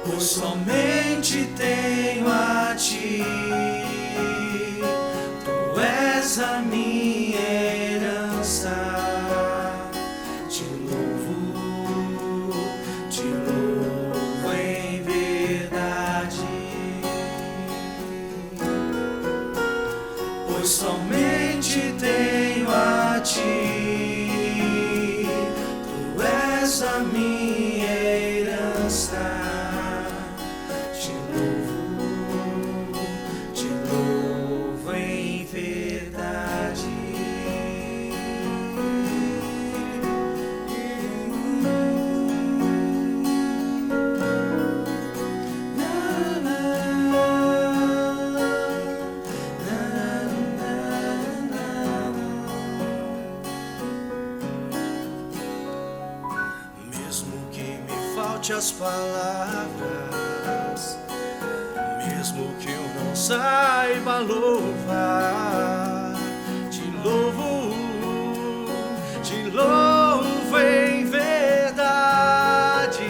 pois somente tenho a ti. Tu és a minha herança. Te louvo em verdade, pois somente tenho a ti. Tu és a minha herança. Te louvo em verdade. Mesmo que me falte as palavras, mesmo que eu não saiba louvar, te louvo em verdade.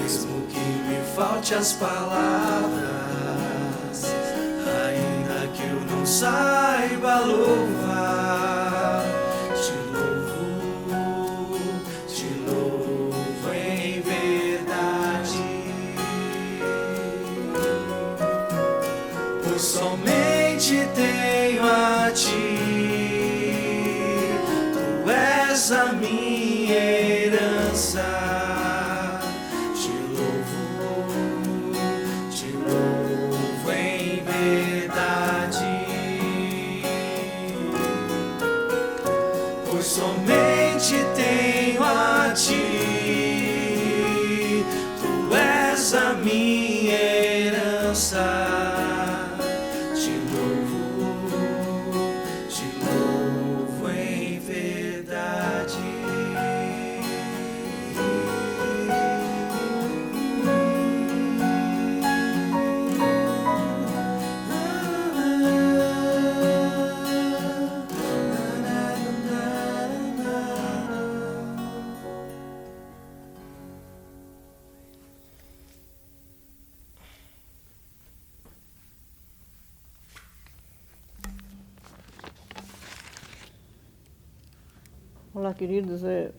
Mesmo que me falte as palavras, ainda que eu não saiba louvar, te louvo em verdade, pois somente tenho a ti. Tu és a minha herança. Te louvo em verdade, pois somente tenho a ti. Tu és a minha herança. Te louvo em verdade. Olá, queridos. É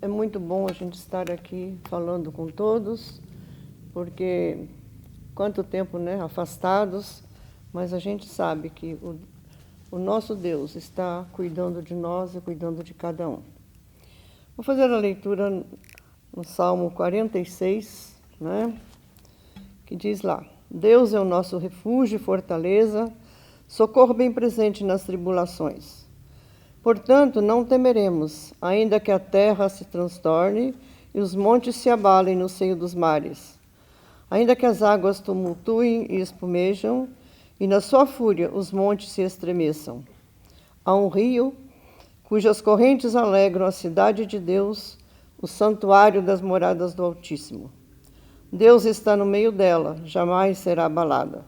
muito bom a gente estar aqui falando com todos, porque quanto tempo, né, afastados, mas a gente sabe que o nosso Deus está cuidando de nós e cuidando de cada um. Vou fazer a leitura no Salmo 46, né, que diz lá: Deus é o nosso refúgio e fortaleza, socorro bem presente nas tribulações. Portanto, não temeremos, ainda que a terra se transtorne e os montes se abalem no seio dos mares. Ainda que as águas tumultuem e espumejam, e na sua fúria os montes se estremeçam. Há um rio cujas correntes alegram a cidade de Deus, o santuário das moradas do Altíssimo. Deus está no meio dela, jamais será abalada.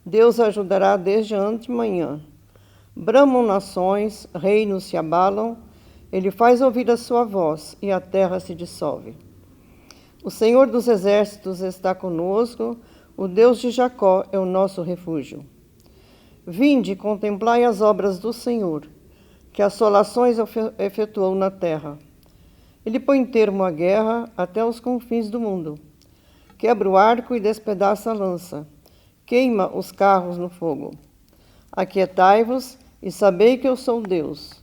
Deus a ajudará desde antemanhã. Bramam nações, reinos se abalam, ele faz ouvir a sua voz e a terra se dissolve. O Senhor dos exércitos está conosco, o Deus de Jacó é o nosso refúgio. Vinde, contemplai as obras do Senhor, que assolações efetuou na terra. Ele põe termo à guerra até os confins do mundo. Quebra o arco e despedaça a lança, queima os carros no fogo. Aquietai-vos e sabei que eu sou Deus,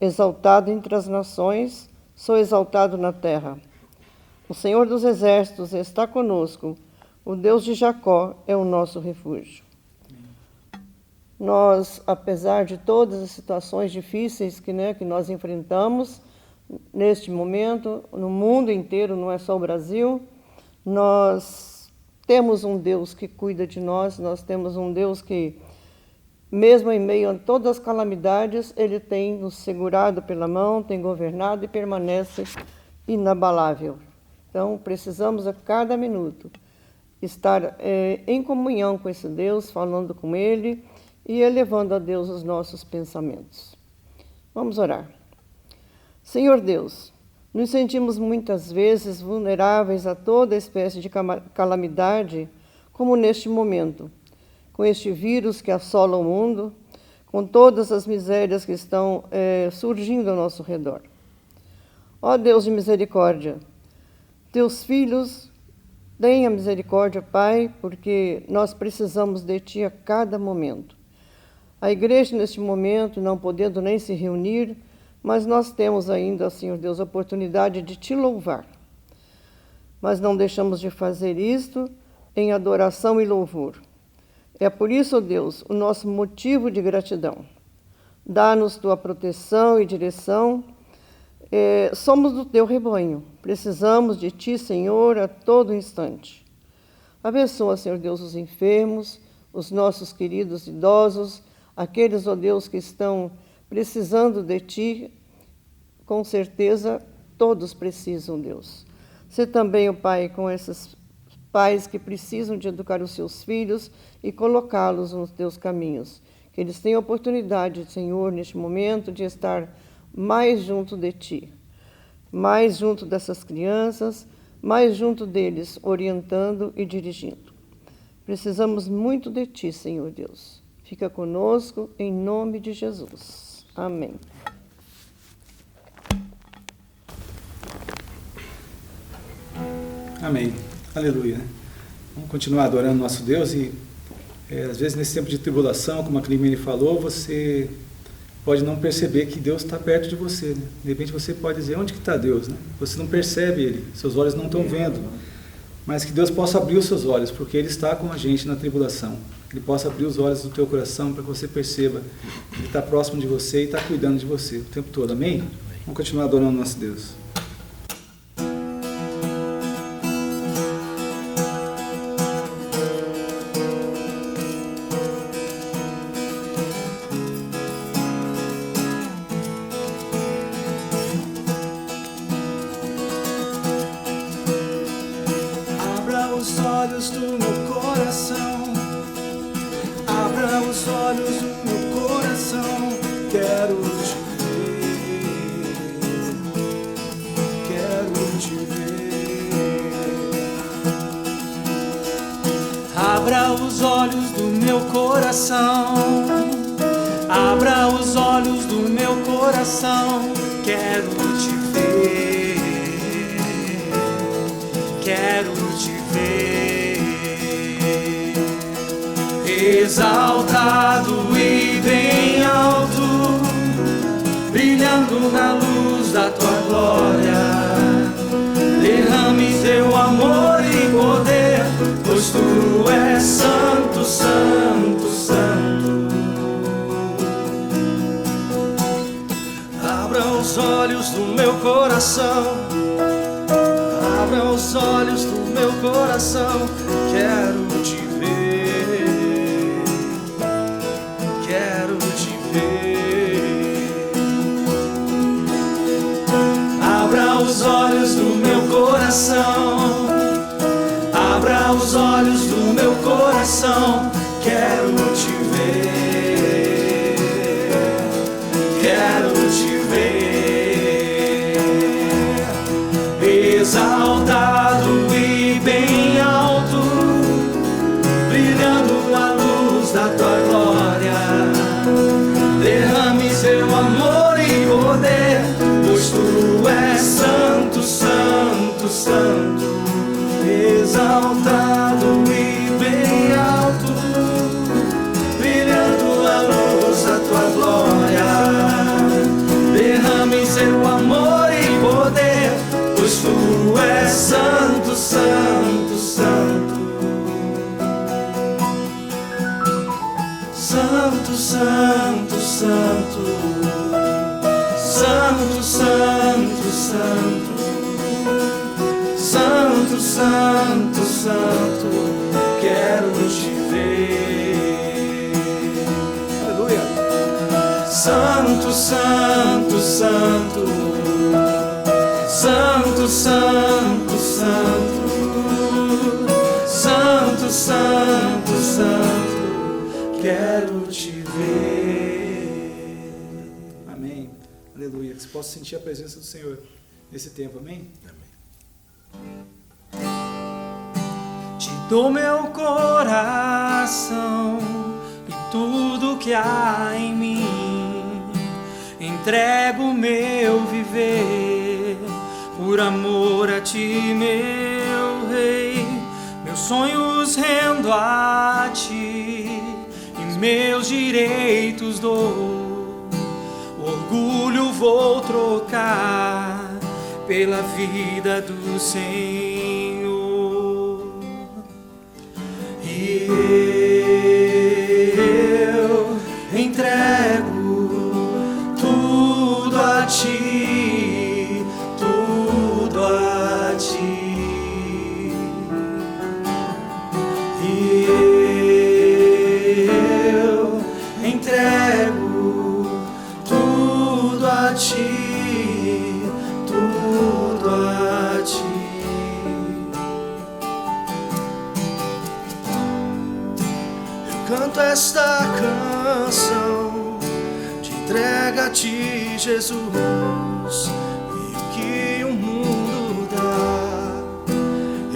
exaltado entre as nações, sou exaltado na terra. O Senhor dos exércitos está conosco, o Deus de Jacó é o nosso refúgio. Nós, apesar de todas as situações difíceis que nós enfrentamos neste momento, no mundo inteiro, não é só o Brasil, nós temos um Deus que cuida de nós, nós temos um Deus que, mesmo em meio a todas as calamidades, Ele tem nos segurado pela mão, tem governado e permanece inabalável. Então, precisamos a cada minuto estar em comunhão com esse Deus, falando com Ele e elevando a Deus os nossos pensamentos. Vamos orar. Senhor Deus, Nos sentimos muitas vezes vulneráveis a toda espécie de calamidade, como neste momento, com este vírus que assola o mundo, com todas as misérias que estão surgindo ao nosso redor. Ó Deus de misericórdia, teus filhos, tenha misericórdia, Pai, porque nós precisamos de Ti a cada momento. A igreja, neste momento, não podendo nem se reunir, mas nós temos ainda, Senhor Deus, a oportunidade de Te louvar. Mas não deixamos de fazer isto em adoração e louvor. É por isso, ó Deus, o nosso motivo de gratidão. Dá-nos Tua proteção e direção. Somos do Teu rebanho. Precisamos de Ti, Senhor, a todo instante. Abençoa, Senhor Deus, os enfermos, os nossos queridos idosos, aqueles, ó Deus, que estão precisando de Ti, com certeza todos precisam, Deus. Sê também, ó Pai, com esses pais que precisam de educar os seus filhos e colocá-los nos Teus caminhos. Que eles tenham oportunidade, Senhor, neste momento, de estar mais junto de Ti, mais junto dessas crianças, mais junto deles, orientando e dirigindo. Precisamos muito de Ti, Senhor Deus. Fica conosco, em nome de Jesus. Amém. Amém. Aleluia. Vamos continuar adorando nosso Deus e, às vezes, nesse tempo de tribulação, como a Climene falou, você pode não perceber que Deus está perto de você. Né? De repente você pode dizer, onde que está Deus? Né? Você não percebe Ele, seus olhos não estão vendo. Mas que Deus possa abrir os seus olhos, porque Ele está com a gente na tribulação. Ele possa abrir os olhos do teu coração para que você perceba que Ele está próximo de você e está cuidando de você o tempo todo. Amém? Vamos continuar adorando nosso Deus. Abra os olhos do meu coração. Abra os olhos do meu coração. Quero te ver. Quero te ver. Abra os olhos do meu coração. Abra os olhos do meu coração. Quero te ver. Quero te ver. Exaltado e bem alto, brilhando na luz da tua glória. Derrame teu amor e poder, pois tu és santo, santo, santo. Abra os olhos do meu coração. Abra os olhos do meu coração. Quero te ver. Quero te ver. Abra os olhos do meu coração. Abra os olhos do meu coração. Quero te ver. Quero te ver. Exaltado e bem alto, brilhando na luz da tua glória. Derrame seu amor e poder, pois tu és santo, santo, santo. Exaltado e bem alto, brilhando na luz da tua glória. Derrame seu amor e poder, pois tu és santo, santo, santo. Santo, santo, santo. Santo, santo, santo. Santo, santo, santo. Quero te ver. Aleluia. Santo, santo, santo. Santo, santo, santo. Santo, santo, santo. Quero te ver. Amém. Aleluia. Que você possa sentir a presença do Senhor. nesse tempo, amém? Te dou meu coração e tudo que há em mim, entrego meu viver por amor a ti, meu Rei. Meus sonhos rendo a ti e meus direitos dou. O orgulho vou trocar pela vida do Senhor. E eu entrego tudo a ti, tudo a ti. E eu entrego tudo a ti, tudo a ti. Eu canto esta canção de entrega a ti, Jesus, e o que o mundo dá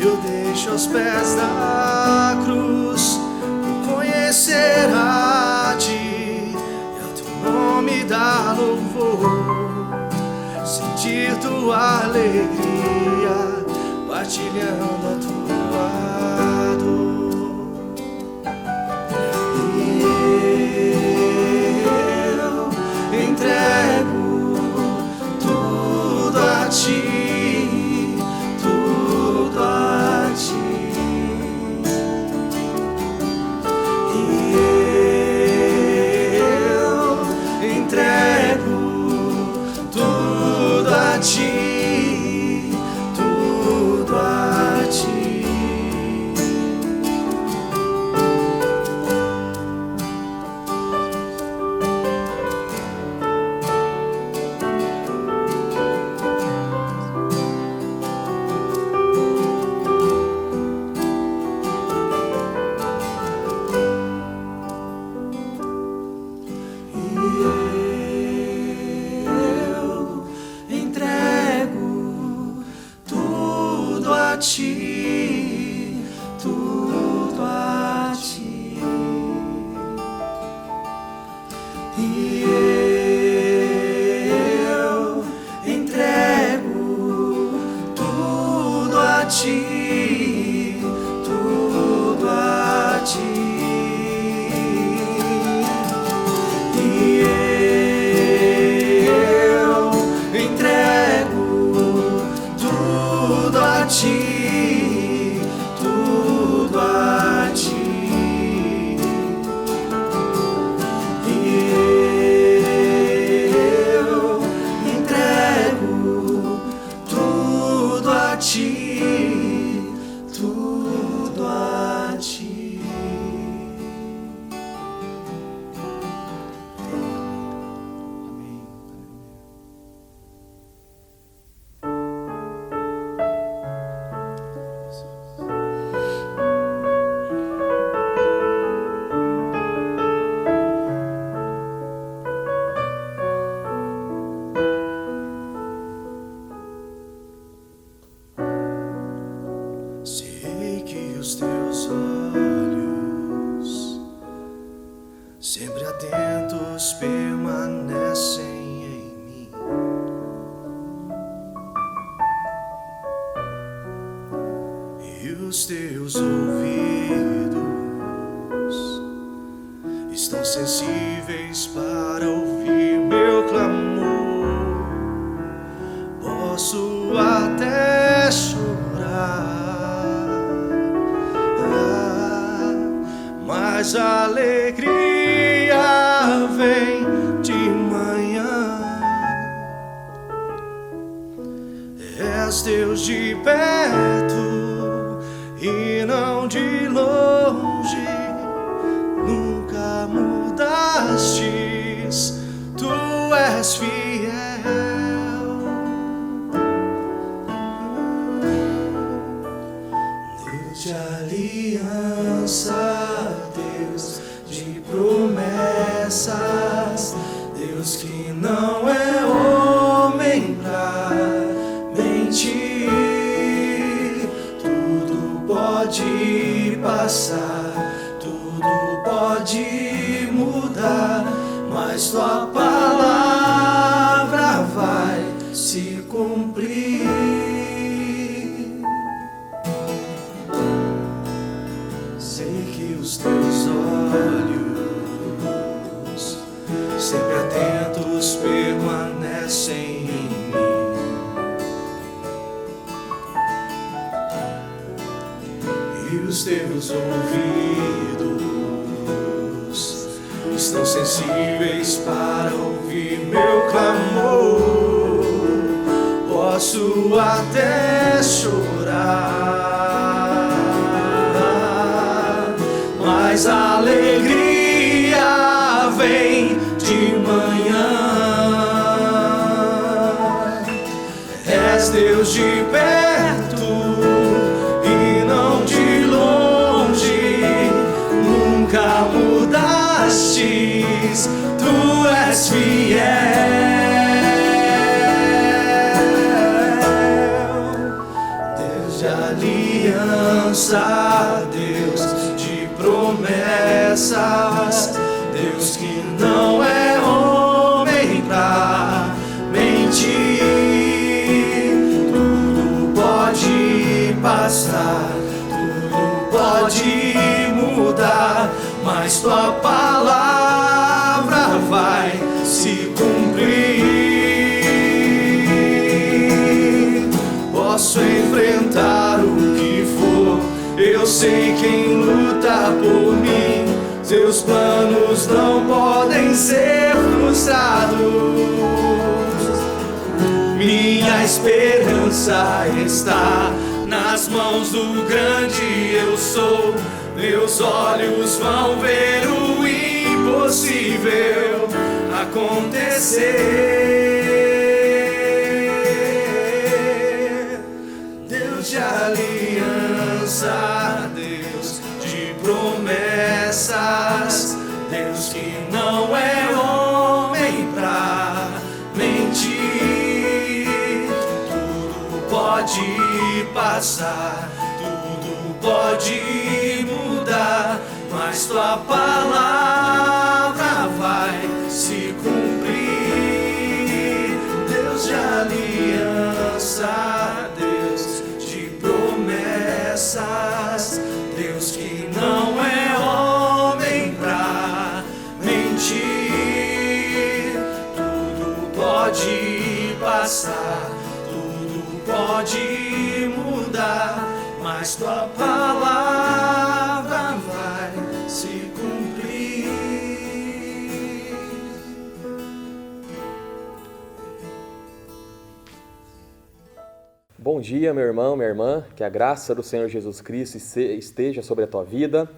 eu deixo aos pés da cruz. Por conhecer a ti e ao teu nome dar louvor, sentir tua alegria partilhando a tua dor. E eu entrego tudo a ti, tudo a ti. E eu entrego tudo a ti, tudo a ti. Eu entrego tudo a ti, tudo a ti. E eu entrego tudo a ti, tudo a ti. E eu entrego tudo a ti, tudo a ti. E eu entrego tudo a ti, tudo a ti. Sei que os teus olhos, sempre atentos, permanecem em mim. E os teus ouvidos estão sensíveis para ouvir meu clamor. Posso até chorar, mas a alegria vem de manhã. És Deus de perto e não de longe, nunca mudastes, tu és fiel. Deus de aliança, Deus de promessas, Deus que não é homem pra passar, tudo pode mudar, mas tua palavra vai se cumprir. Sei que os teus olhos, sempre atentos, permanecem em mim. E os teus ouvidos estão sensíveis para ouvir meu clamor. Posso até chorar, mas a alegria vem de manhã. És Deus de perto e não de longe, nunca mudastes, tu és fiel. Deus de aliança, Deus de promessas, Deus que não é homem pra mentir. Tudo pode passar, tudo pode mudar, mas tua palavra vai se cumprir. Posso enfrentar o que for, eu sei quem luta por mim. Seus planos não podem ser frustrados. Minha esperança está nas mãos do grande eu sou. Meus olhos vão ver o impossível acontecer. Deus de aliança, Deus de promessas, Deus que não é homem pra mentir. Tudo pode passar, tudo pode mudar, mas tua palavra vai se cumprir. Deus de aliança, Deus de promessas, Deus que não é homem pra mentir. Tudo pode passar, tudo pode mudar, mas tua palavra vai se cumprir. Bom dia, meu irmão, minha irmã, que a graça do Senhor Jesus Cristo esteja sobre a tua vida.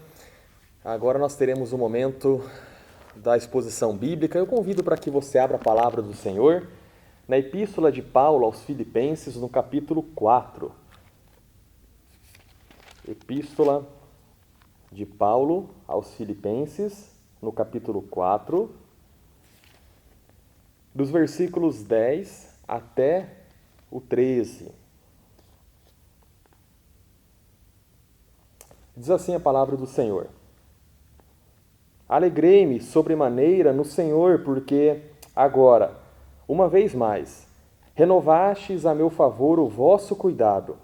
Agora nós teremos um momento da exposição bíblica. Eu convido para que você abra a palavra do Senhor na Epístola de Paulo aos Filipenses, no capítulo 4. Epístola de Paulo aos Filipenses, no capítulo 4, dos versículos 10 até o 13. Diz assim a palavra do Senhor: Alegrei-me sobremaneira no Senhor, porque agora, uma vez mais, renovastes a meu favor o vosso cuidado,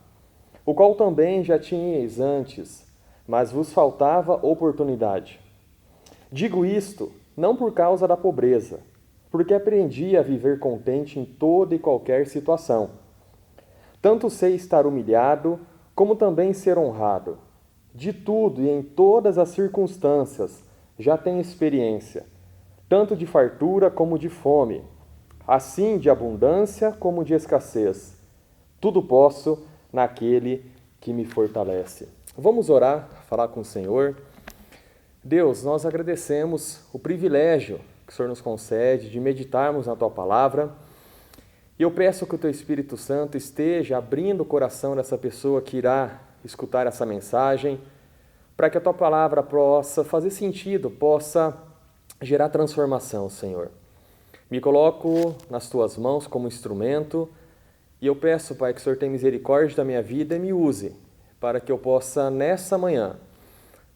o qual também já tinhais antes, mas vos faltava oportunidade. Digo isto não por causa da pobreza, porque aprendi a viver contente em toda e qualquer situação. Tanto sei estar humilhado, como também ser honrado. De tudo e em todas as circunstâncias já tenho experiência, tanto de fartura como de fome, assim de abundância como de escassez. Tudo posso naquele que me fortalece. Vamos orar, falar com o Senhor. Deus, nós agradecemos o privilégio que o Senhor nos concede de meditarmos na Tua Palavra. E eu peço que o Teu Espírito Santo esteja abrindo o coração dessa pessoa que irá escutar essa mensagem, para que a Tua Palavra possa fazer sentido, possa gerar transformação, Senhor. Me coloco nas Tuas mãos como instrumento e eu peço, Pai, que o Senhor tenha misericórdia da minha vida e me use para que eu possa, nessa manhã,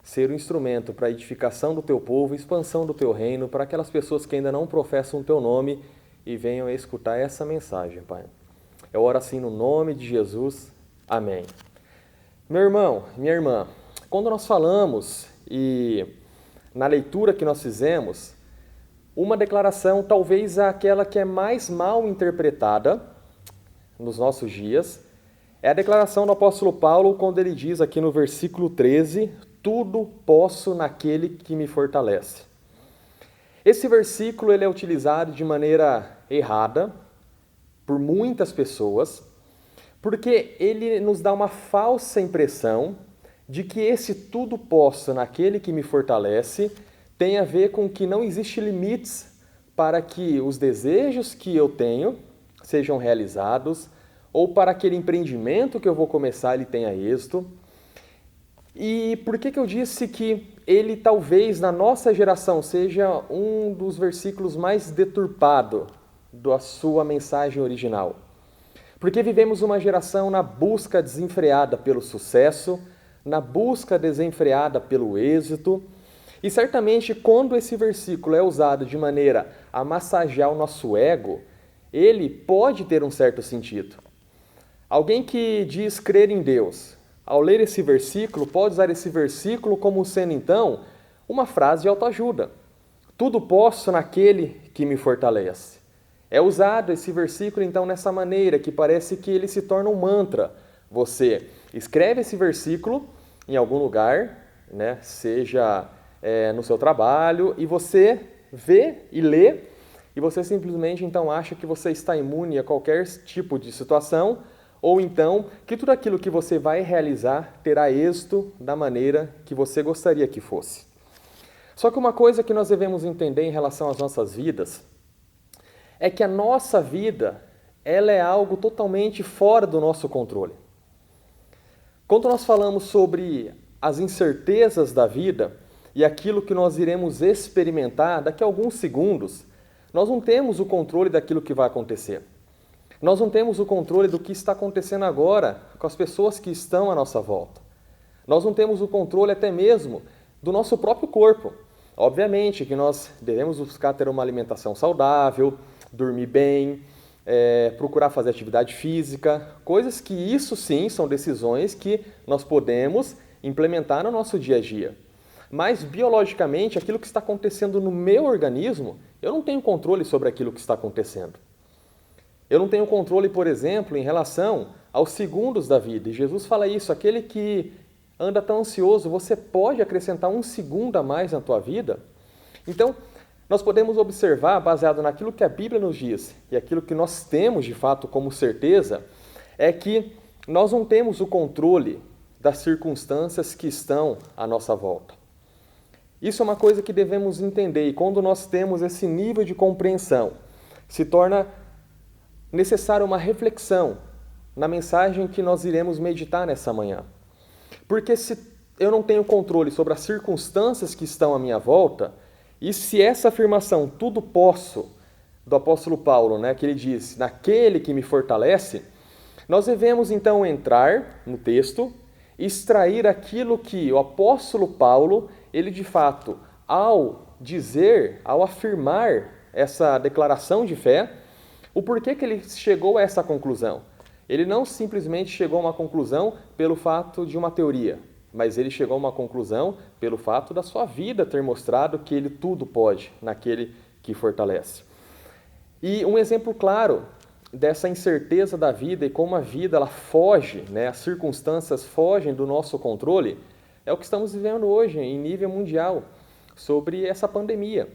ser um instrumento para a edificação do teu povo, expansão do teu reino, para aquelas pessoas que ainda não professam o teu nome e venham a escutar essa mensagem, Pai. Eu oro assim no nome de Jesus. Amém. Meu irmão, minha irmã, quando nós falamos e na leitura que nós fizemos, uma declaração talvez aquela que é mais mal interpretada nos nossos dias, é a declaração do apóstolo Paulo quando ele diz aqui no versículo 13, tudo posso naquele que me fortalece. Esse versículo ele é utilizado de maneira errada por muitas pessoas, porque ele nos dá uma falsa impressão de que esse tudo posso naquele que me fortalece tem a ver com que não existe limites para que os desejos que eu tenho sejam realizados, ou para aquele empreendimento que eu vou começar ele tenha êxito. E por que eu disse que ele talvez na nossa geração seja um dos versículos mais deturpados da sua mensagem original? Porque vivemos uma geração na busca desenfreada pelo sucesso, na busca desenfreada pelo êxito, e certamente quando esse versículo é usado de maneira a massagear o nosso ego, ele pode ter um certo sentido. Alguém que diz crer em Deus, ao ler esse versículo, pode usar esse versículo como sendo então uma frase de autoajuda. Tudo posso naquele que me fortalece. É usado esse versículo então nessa maneira que parece que ele se torna um mantra. Você escreve esse versículo em algum lugar, né, seja no seu trabalho, e você vê e lê, e você simplesmente então acha que você está imune a qualquer tipo de situação, ou então que tudo aquilo que você vai realizar terá êxito da maneira que você gostaria que fosse. Só que uma coisa que nós devemos entender em relação às nossas vidas é que a nossa vida, ela é algo totalmente fora do nosso controle. Quando nós falamos sobre as incertezas da vida e aquilo que nós iremos experimentar daqui a alguns segundos, nós não temos o controle daquilo que vai acontecer. Nós não temos o controle do que está acontecendo agora com as pessoas que estão à nossa volta. Nós não temos o controle até mesmo do nosso próprio corpo. Obviamente que nós devemos buscar ter uma alimentação saudável, dormir bem, procurar fazer atividade física, coisas que isso sim são decisões que nós podemos implementar no nosso dia a dia. Mas biologicamente, aquilo que está acontecendo no meu organismo, eu não tenho controle sobre aquilo que está acontecendo. Eu não tenho controle, por exemplo, em relação aos segundos da vida. E Jesus fala isso, aquele que anda tão ansioso, você pode acrescentar um segundo a mais na tua vida? Então, nós podemos observar, baseado naquilo que a Bíblia nos diz, e aquilo que nós temos de fato como certeza, é que nós não temos o controle das circunstâncias que estão à nossa volta. Isso é uma coisa que devemos entender, e quando nós temos esse nível de compreensão, se torna necessária uma reflexão na mensagem que nós iremos meditar nessa manhã. Porque se eu não tenho controle sobre as circunstâncias que estão à minha volta, e se essa afirmação, tudo posso, do apóstolo Paulo, né, que ele diz, naquele que me fortalece, nós devemos então entrar no texto, extrair aquilo que o apóstolo Paulo, ele de fato, ao dizer, ao afirmar essa declaração de fé, o porquê que ele chegou a essa conclusão. Ele não simplesmente chegou a uma conclusão pelo fato de uma teoria, mas ele chegou a uma conclusão pelo fato da sua vida ter mostrado que ele tudo pode naquele que fortalece. E um exemplo claro dessa incerteza da vida e como a vida ela foge, né, as circunstâncias fogem do nosso controle, é o que estamos vivendo hoje em nível mundial sobre essa pandemia.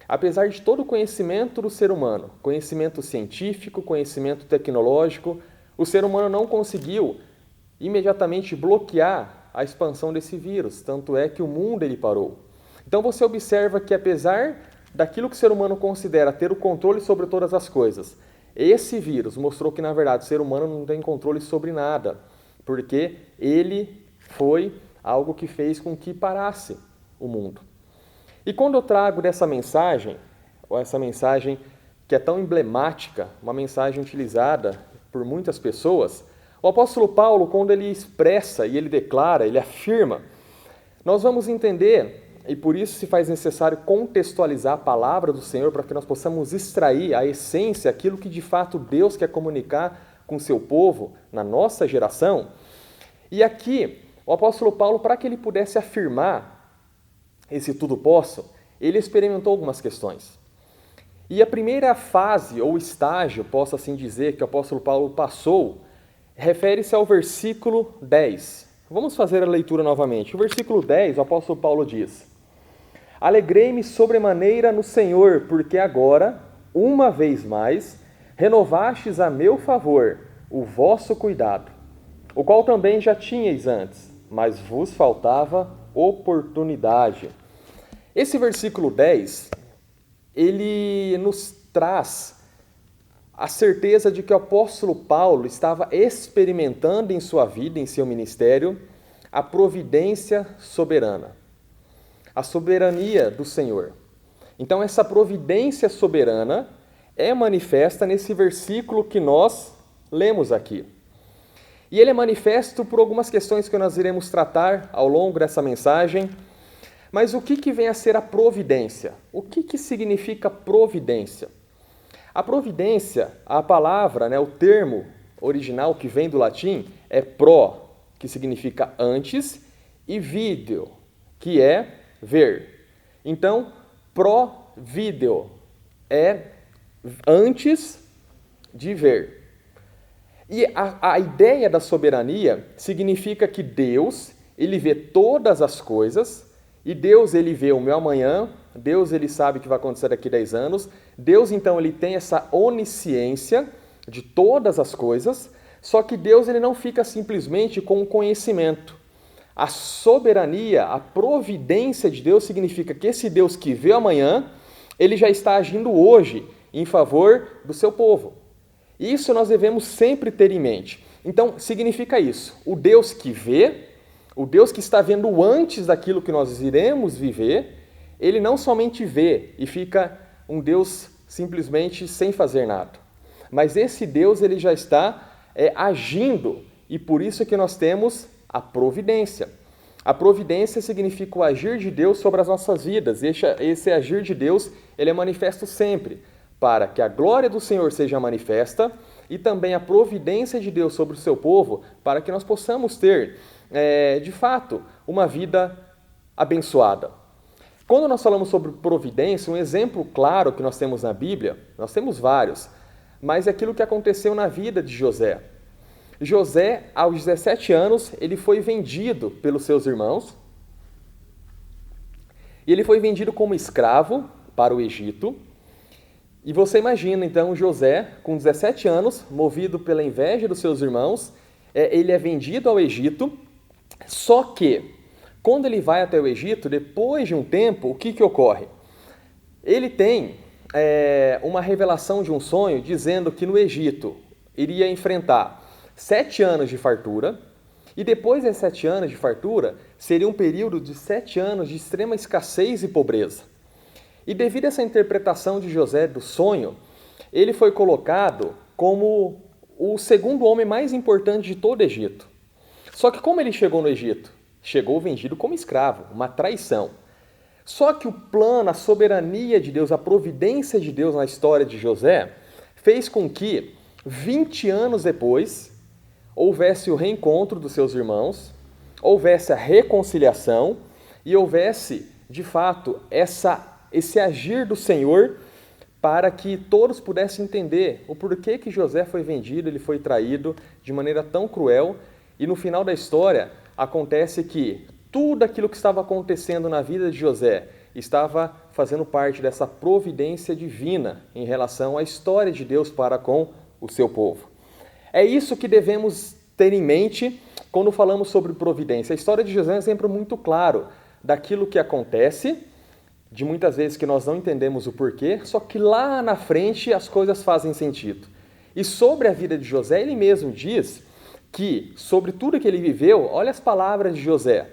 Apesar de todo o conhecimento do ser humano, conhecimento científico, conhecimento tecnológico, o ser humano não conseguiu imediatamente bloquear a expansão desse vírus, tanto é que o mundo ele parou. Então você observa que apesar daquilo que o ser humano considera ter o controle sobre todas as coisas, esse vírus mostrou que na verdade o ser humano não tem controle sobre nada, porque ele foi algo que fez com que parasse o mundo. E quando eu trago dessa mensagem, ou essa mensagem que é tão emblemática, uma mensagem utilizada por muitas pessoas, o apóstolo Paulo, quando ele expressa e ele declara, ele afirma, Nós vamos entender, e por isso se faz necessário contextualizar a palavra do Senhor para que nós possamos extrair a essência, aquilo que de fato Deus quer comunicar com o seu povo na nossa geração. E aqui, o apóstolo Paulo, para que ele pudesse afirmar esse tudo posso, ele experimentou algumas questões. E a primeira fase, ou estágio, posso assim dizer, que o apóstolo Paulo passou, refere-se ao versículo 10. Vamos fazer a leitura novamente. O versículo 10, o apóstolo Paulo diz: Alegrei-me sobremaneira no Senhor, porque agora, uma vez mais, renovastes a meu favor o vosso cuidado, o qual também já tinhais antes, mas vos faltava oportunidade. Esse versículo 10, ele nos traz a certeza de que o apóstolo Paulo estava experimentando em sua vida, em seu ministério, a providência soberana, a soberania do Senhor. Então, essa providência soberana é manifesta nesse versículo que nós lemos aqui. E ele é manifesto por algumas questões que nós iremos tratar ao longo dessa mensagem. Mas o que vem a ser a providência? O que significa providência? A providência, a palavra, o termo original que vem do latim é pro, que significa antes, e video, que é ver. Então, pro-video é antes de ver. E a ideia da soberania significa que Deus, ele vê todas as coisas, e Deus, ele vê o meu amanhã, Deus, ele sabe o que vai acontecer daqui a 10 anos, Deus, então, ele tem essa onisciência de todas as coisas, só que Deus, ele não fica simplesmente com o conhecimento. A soberania, a providência de Deus significa que esse Deus que vê amanhã, ele já está agindo hoje em favor do seu povo. Isso nós devemos sempre ter em mente. Então, significa isso, o Deus que vê, o Deus que está vendo antes daquilo que nós iremos viver, ele não somente vê e fica um Deus simplesmente sem fazer nada. Mas esse Deus, ele já está agindo, e por isso que nós temos a providência. A providência significa o agir de Deus sobre as nossas vidas. Esse agir de Deus, ele é manifesto sempre, para que a glória do Senhor seja manifesta, e também a providência de Deus sobre o seu povo, para que nós possamos ter, de fato, uma vida abençoada. Quando nós falamos sobre providência, um exemplo claro que nós temos na Bíblia, nós temos vários, mas é aquilo que aconteceu na vida de José. José, aos 17 anos, ele foi vendido pelos seus irmãos, e ele foi vendido como escravo para o Egito. E você imagina, então, José, com 17 anos, movido pela inveja dos seus irmãos, ele é vendido ao Egito, só que, quando ele vai até o Egito, depois de um tempo, o que ocorre? Ele tem uma revelação de um sonho dizendo que no Egito iria enfrentar 7 anos de fartura, e depois desses 7 anos de fartura, seria um período de 7 anos de extrema escassez e pobreza. E devido a essa interpretação de José do sonho, ele foi colocado como o segundo homem mais importante de todo o Egito. Só que como ele chegou no Egito? Chegou vendido como escravo, uma traição. Só que o plano, a soberania de Deus, a providência de Deus na história de José, fez com que, 20 anos depois, houvesse o reencontro dos seus irmãos, houvesse a reconciliação e houvesse, de fato, esse agir do Senhor para que todos pudessem entender o porquê que José foi vendido, ele foi traído de maneira tão cruel, e no final da história acontece que tudo aquilo que estava acontecendo na vida de José estava fazendo parte dessa providência divina em relação à história de Deus para com o seu povo. É isso que devemos ter em mente quando falamos sobre providência. A história de José é um exemplo muito claro daquilo que acontece, de muitas vezes que nós não entendemos o porquê, só que lá na frente as coisas fazem sentido. E sobre a vida de José, ele mesmo diz que, sobre tudo que ele viveu, olha as palavras de José: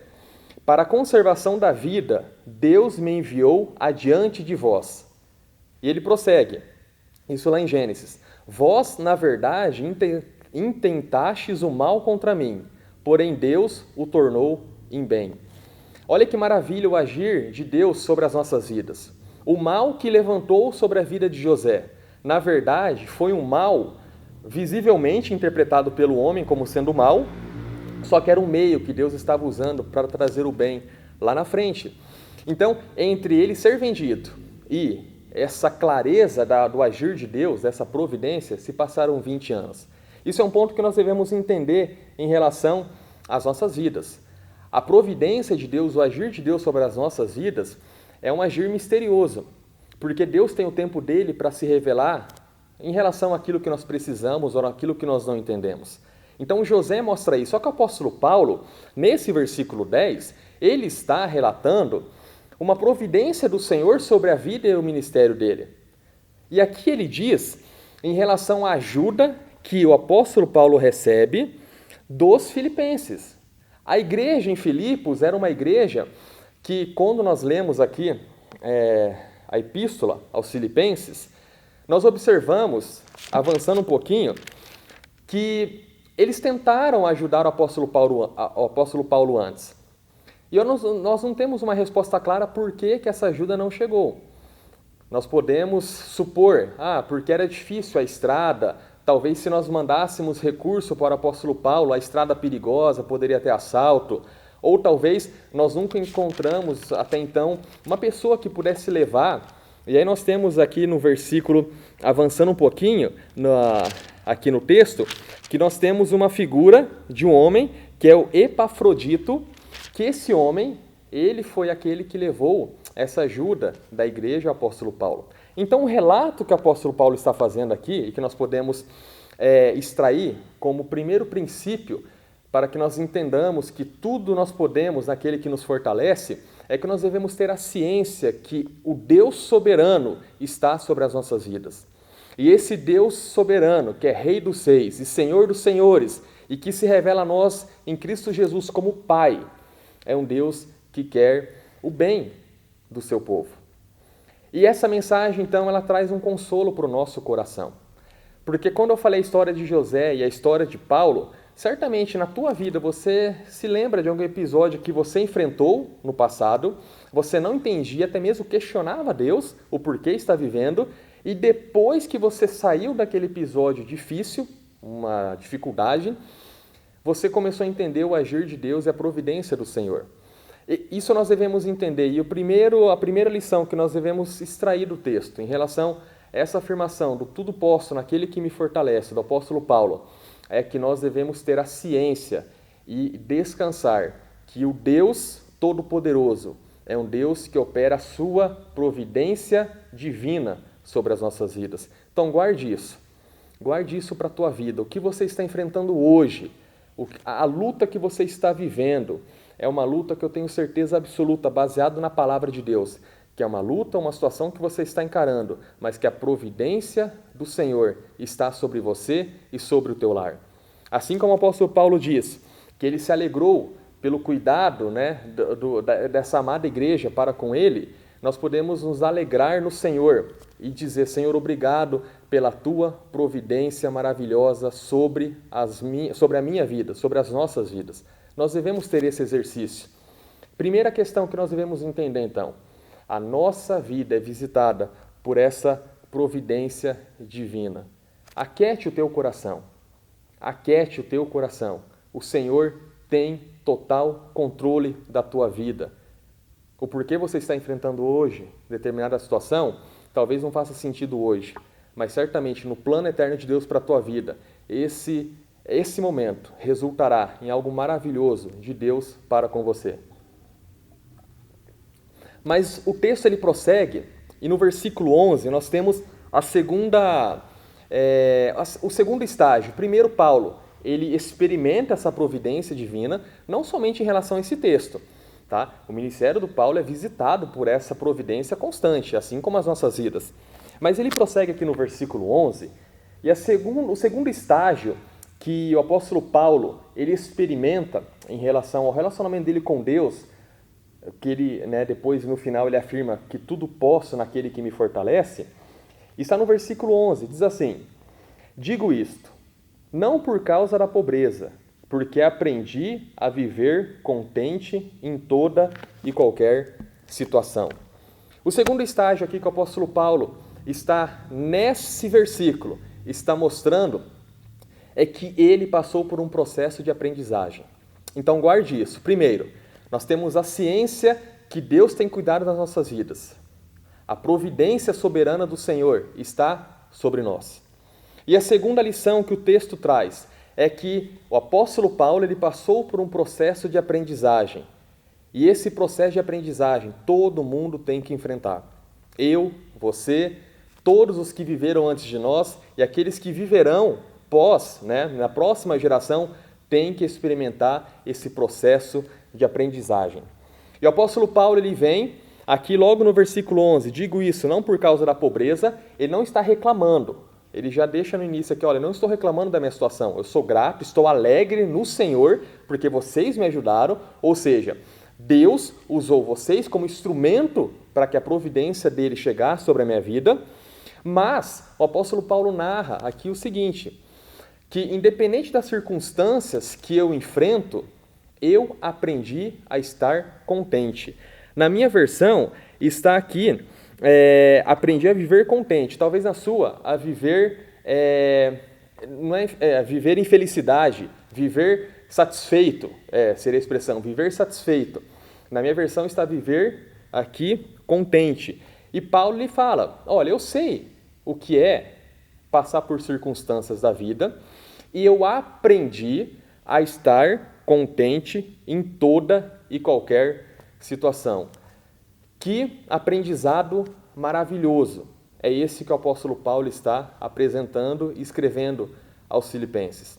para a conservação da vida, Deus me enviou adiante de vós. E ele prossegue, isso lá em Gênesis: vós, na verdade, intentastes o mal contra mim, porém Deus o tornou em bem. Olha que maravilha o agir de Deus sobre as nossas vidas. O mal que levantou sobre a vida de José, na verdade, foi um mal visivelmente interpretado pelo homem como sendo mal, só que era um meio que Deus estava usando para trazer o bem lá na frente. Então, entre ele ser vendido e essa clareza do agir de Deus, dessa providência, se passaram 20 anos. Isso é um ponto que nós devemos entender em relação às nossas vidas. A providência de Deus, o agir de Deus sobre as nossas vidas, é um agir misterioso, porque Deus tem o tempo dele para se revelar em relação àquilo que nós precisamos ou àquilo que nós não entendemos. Então José mostra isso. Só que o apóstolo Paulo, nesse versículo 10, ele está relatando uma providência do Senhor sobre a vida e o ministério dele. E aqui ele diz em relação à ajuda que o apóstolo Paulo recebe dos filipenses. A igreja em Filipos era uma igreja que, quando nós lemos aqui a epístola aos filipenses, nós observamos, avançando um pouquinho, que eles tentaram ajudar o apóstolo Paulo antes. E nós não temos uma resposta clara por que essa ajuda não chegou. Nós podemos supor, porque era difícil a estrada, talvez se nós mandássemos recurso para o apóstolo Paulo, a estrada perigosa, poderia ter assalto, ou talvez nós nunca encontramos até então uma pessoa que pudesse levar. E aí nós temos aqui no versículo, avançando um pouquinho, aqui no texto, que nós temos uma figura de um homem que é o Epafrodito, que esse homem, ele foi aquele que levou essa ajuda da igreja ao apóstolo Paulo. Então o relato que o apóstolo Paulo está fazendo aqui, e que nós podemos extrair como primeiro princípio para que nós entendamos que tudo nós podemos naquele que nos fortalece, é que nós devemos ter a ciência que o Deus soberano está sobre as nossas vidas. E esse Deus soberano, que é Rei dos Reis e Senhor dos Senhores, e que se revela a nós em Cristo Jesus como Pai, é um Deus que quer o bem do seu povo. E essa mensagem, então, ela traz um consolo para o nosso coração. Porque quando eu falei a história de José e a história de Paulo, certamente na tua vida você se lembra de algum episódio que você enfrentou no passado, você não entendia, até mesmo questionava Deus, o porquê está vivendo, e depois que você saiu daquele episódio difícil, uma dificuldade, você começou a entender o agir de Deus e a providência do Senhor. E isso nós devemos entender. E a primeira lição que nós devemos extrair do texto, em relação a essa afirmação do tudo posso naquele que me fortalece, do apóstolo Paulo, é que nós devemos ter a ciência e descansar que o Deus Todo-Poderoso é um Deus que opera a sua providência divina sobre as nossas vidas. Então guarde isso para a tua vida. O que você está enfrentando hoje, a luta que você está vivendo, é uma luta que eu tenho certeza absoluta, baseado na palavra de Deus, que é uma luta, uma situação que você está encarando, mas que a providência do Senhor está sobre você e sobre o teu lar. Assim como o apóstolo Paulo diz, que ele se alegrou pelo cuidado dessa amada igreja para com ele, nós podemos nos alegrar no Senhor e dizer, Senhor, obrigado pela tua providência maravilhosa sobre a minha vida, sobre as nossas vidas. Nós devemos ter esse exercício. Primeira questão que nós devemos entender, então, a nossa vida é visitada por essa providência divina. Aquete o teu coração. Aquete o teu coração. O Senhor tem total controle da tua vida. O porquê você está enfrentando hoje determinada situação, talvez não faça sentido hoje, mas certamente no plano eterno de Deus para a tua vida, esse momento resultará em algo maravilhoso de Deus para com você. Mas o texto ele prossegue, e no versículo 11 nós temos o segundo estágio. Primeiro, Paulo, ele experimenta essa providência divina, não somente em relação a esse texto. Tá? O ministério do Paulo é visitado por essa providência constante, assim como as nossas vidas. Mas ele prossegue aqui no versículo 11, e o segundo estágio que o apóstolo Paulo ele experimenta em relação ao relacionamento dele com Deus, que ele, depois no final ele afirma que tudo posso naquele que me fortalece, está no versículo 11, diz assim: digo isto, não por causa da pobreza, porque aprendi a viver contente em toda e qualquer situação. O segundo estágio aqui que o apóstolo Paulo está nesse versículo, está mostrando, é que ele passou por um processo de aprendizagem. Então guarde isso. Primeiro, nós temos a ciência que Deus tem cuidado das nossas vidas. A providência soberana do Senhor está sobre nós. E a segunda lição que o texto traz é que o apóstolo Paulo ele passou por um processo de aprendizagem. E esse processo de aprendizagem todo mundo tem que enfrentar. Eu, você, todos os que viveram antes de nós e aqueles que viverão na próxima geração, têm que experimentar esse processo de aprendizagem. E o apóstolo Paulo ele vem aqui logo no versículo 11, digo isso não por causa da pobreza, ele não está reclamando. Ele já deixa no início aqui, olha, não estou reclamando da minha situação, eu sou grato, estou alegre no Senhor, porque vocês me ajudaram, ou seja, Deus usou vocês como instrumento para que a providência dele chegasse sobre a minha vida, mas o apóstolo Paulo narra aqui o seguinte, que independente das circunstâncias que eu enfrento, eu aprendi a estar contente. Na minha versão está aqui, aprendi a viver contente. Talvez na sua, a viver, viver em felicidade, viver satisfeito, seria a expressão, viver satisfeito. Na minha versão está viver aqui contente. E Paulo lhe fala, olha, eu sei o que é passar por circunstâncias da vida e eu aprendi a estar contente em toda e qualquer situação. Que aprendizado maravilhoso! É esse que o apóstolo Paulo está apresentando e escrevendo aos Filipenses.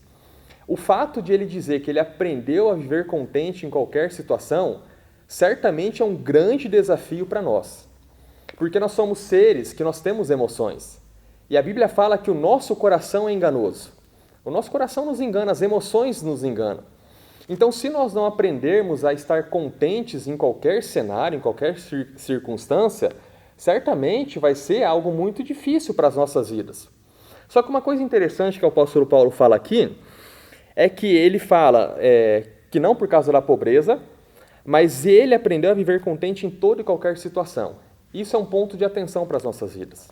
O fato de ele dizer que ele aprendeu a viver contente em qualquer situação, certamente é um grande desafio para nós. Porque nós somos seres que nós temos emoções. E a Bíblia fala que o nosso coração é enganoso. O nosso coração nos engana, as emoções nos enganam. Então, se nós não aprendermos a estar contentes em qualquer cenário, em qualquer circunstância, certamente vai ser algo muito difícil para as nossas vidas. Só que uma coisa interessante que o apóstolo Paulo fala aqui, é que ele fala que não por causa da pobreza, mas ele aprendeu a viver contente em toda e qualquer situação. Isso é um ponto de atenção para as nossas vidas.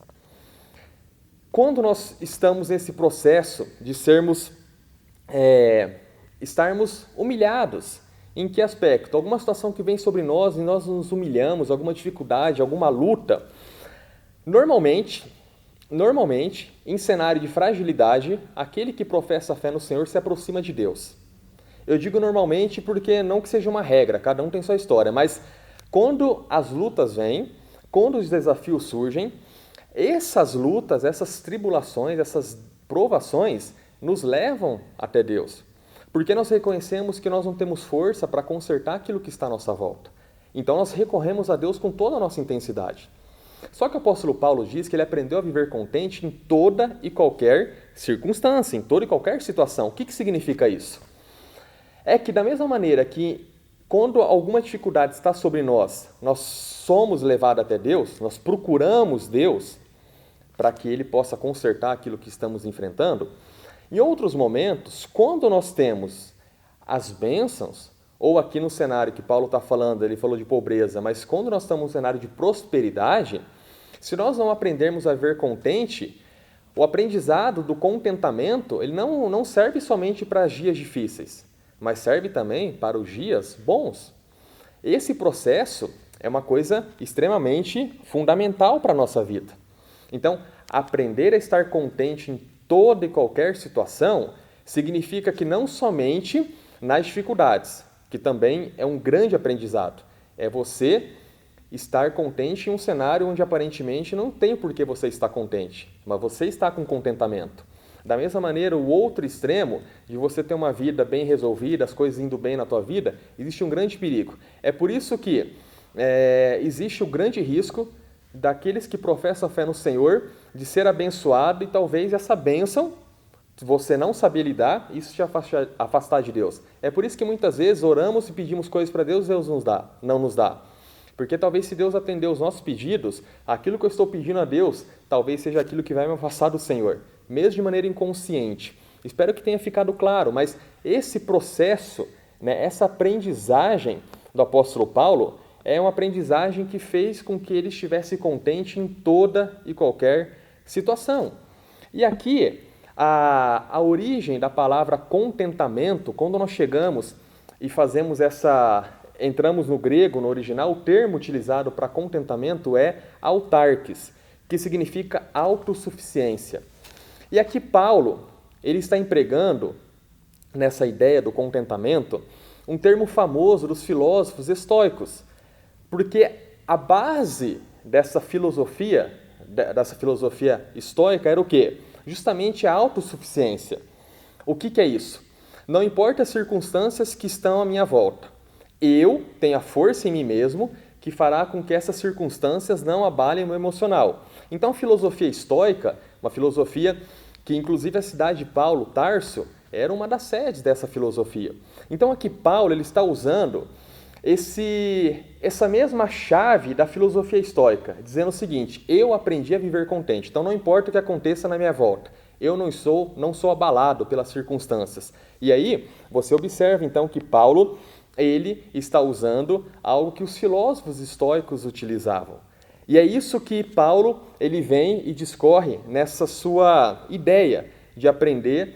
Quando nós estamos nesse processo de estarmos humilhados, em que aspecto? Alguma situação que vem sobre nós e nós nos humilhamos, alguma dificuldade, alguma luta. Normalmente, em cenário de fragilidade, aquele que professa a fé no Senhor se aproxima de Deus. Eu digo normalmente porque não que seja uma regra, cada um tem sua história, mas quando as lutas vêm, quando os desafios surgem, essas lutas, essas tribulações, essas provações nos levam até Deus. Porque nós reconhecemos que nós não temos força para consertar aquilo que está à nossa volta. Então nós recorremos a Deus com toda a nossa intensidade. Só que o apóstolo Paulo diz que ele aprendeu a viver contente em toda e qualquer circunstância, em toda e qualquer situação. O que significa isso? É que da mesma maneira que quando alguma dificuldade está sobre nós, nós somos levados até Deus, nós procuramos Deus para que Ele possa consertar aquilo que estamos enfrentando, em outros momentos, quando nós temos as bênçãos, ou aqui no cenário que Paulo está falando, ele falou de pobreza, mas quando nós estamos no cenário de prosperidade, se nós não aprendermos a viver contente, o aprendizado do contentamento, ele não serve somente para dias difíceis, mas serve também para os dias bons. Esse processo é uma coisa extremamente fundamental para a nossa vida. Então, aprender a estar contente em toda e qualquer situação significa que não somente nas dificuldades, que também é um grande aprendizado, é você estar contente em um cenário onde aparentemente não tem por que você estar contente, mas você está com contentamento. Da mesma maneira, o outro extremo de você ter uma vida bem resolvida, as coisas indo bem na tua vida, existe um grande perigo. É por isso que existe o grande risco daqueles que professam a fé no Senhor de ser abençoado e talvez essa bênção, se você não saber lidar, isso te afastar de Deus. É por isso que muitas vezes oramos e pedimos coisas para Deus, Deus não nos dá. Porque talvez se Deus atender os nossos pedidos, aquilo que eu estou pedindo a Deus, talvez seja aquilo que vai me afastar do Senhor, mesmo de maneira inconsciente. Espero que tenha ficado claro, mas esse processo, né, essa aprendizagem do apóstolo Paulo é uma aprendizagem que fez com que ele estivesse contente em toda e qualquer situação. E aqui, a origem da palavra contentamento, quando nós chegamos e entramos no grego, no original, o termo utilizado para contentamento é autarques, que significa autossuficiência. E aqui Paulo, ele está empregando, nessa ideia do contentamento, um termo famoso dos filósofos estoicos, porque a base dessa filosofia estoica era o quê? Justamente a autossuficiência. O que é isso? Não importa as circunstâncias que estão à minha volta, eu tenho a força em mim mesmo que fará com que essas circunstâncias não abalem o meu emocional. Então, a filosofia estoica, uma filosofia que inclusive a cidade de Paulo, Tarso, era uma das sedes dessa filosofia. Então, aqui Paulo ele está usando essa mesma chave da filosofia estoica, dizendo o seguinte: eu aprendi a viver contente, então não importa o que aconteça na minha volta, eu não sou abalado pelas circunstâncias. E aí, você observa então que Paulo, ele está usando algo que os filósofos estoicos utilizavam. E é isso que Paulo, ele vem e discorre nessa sua ideia de aprender,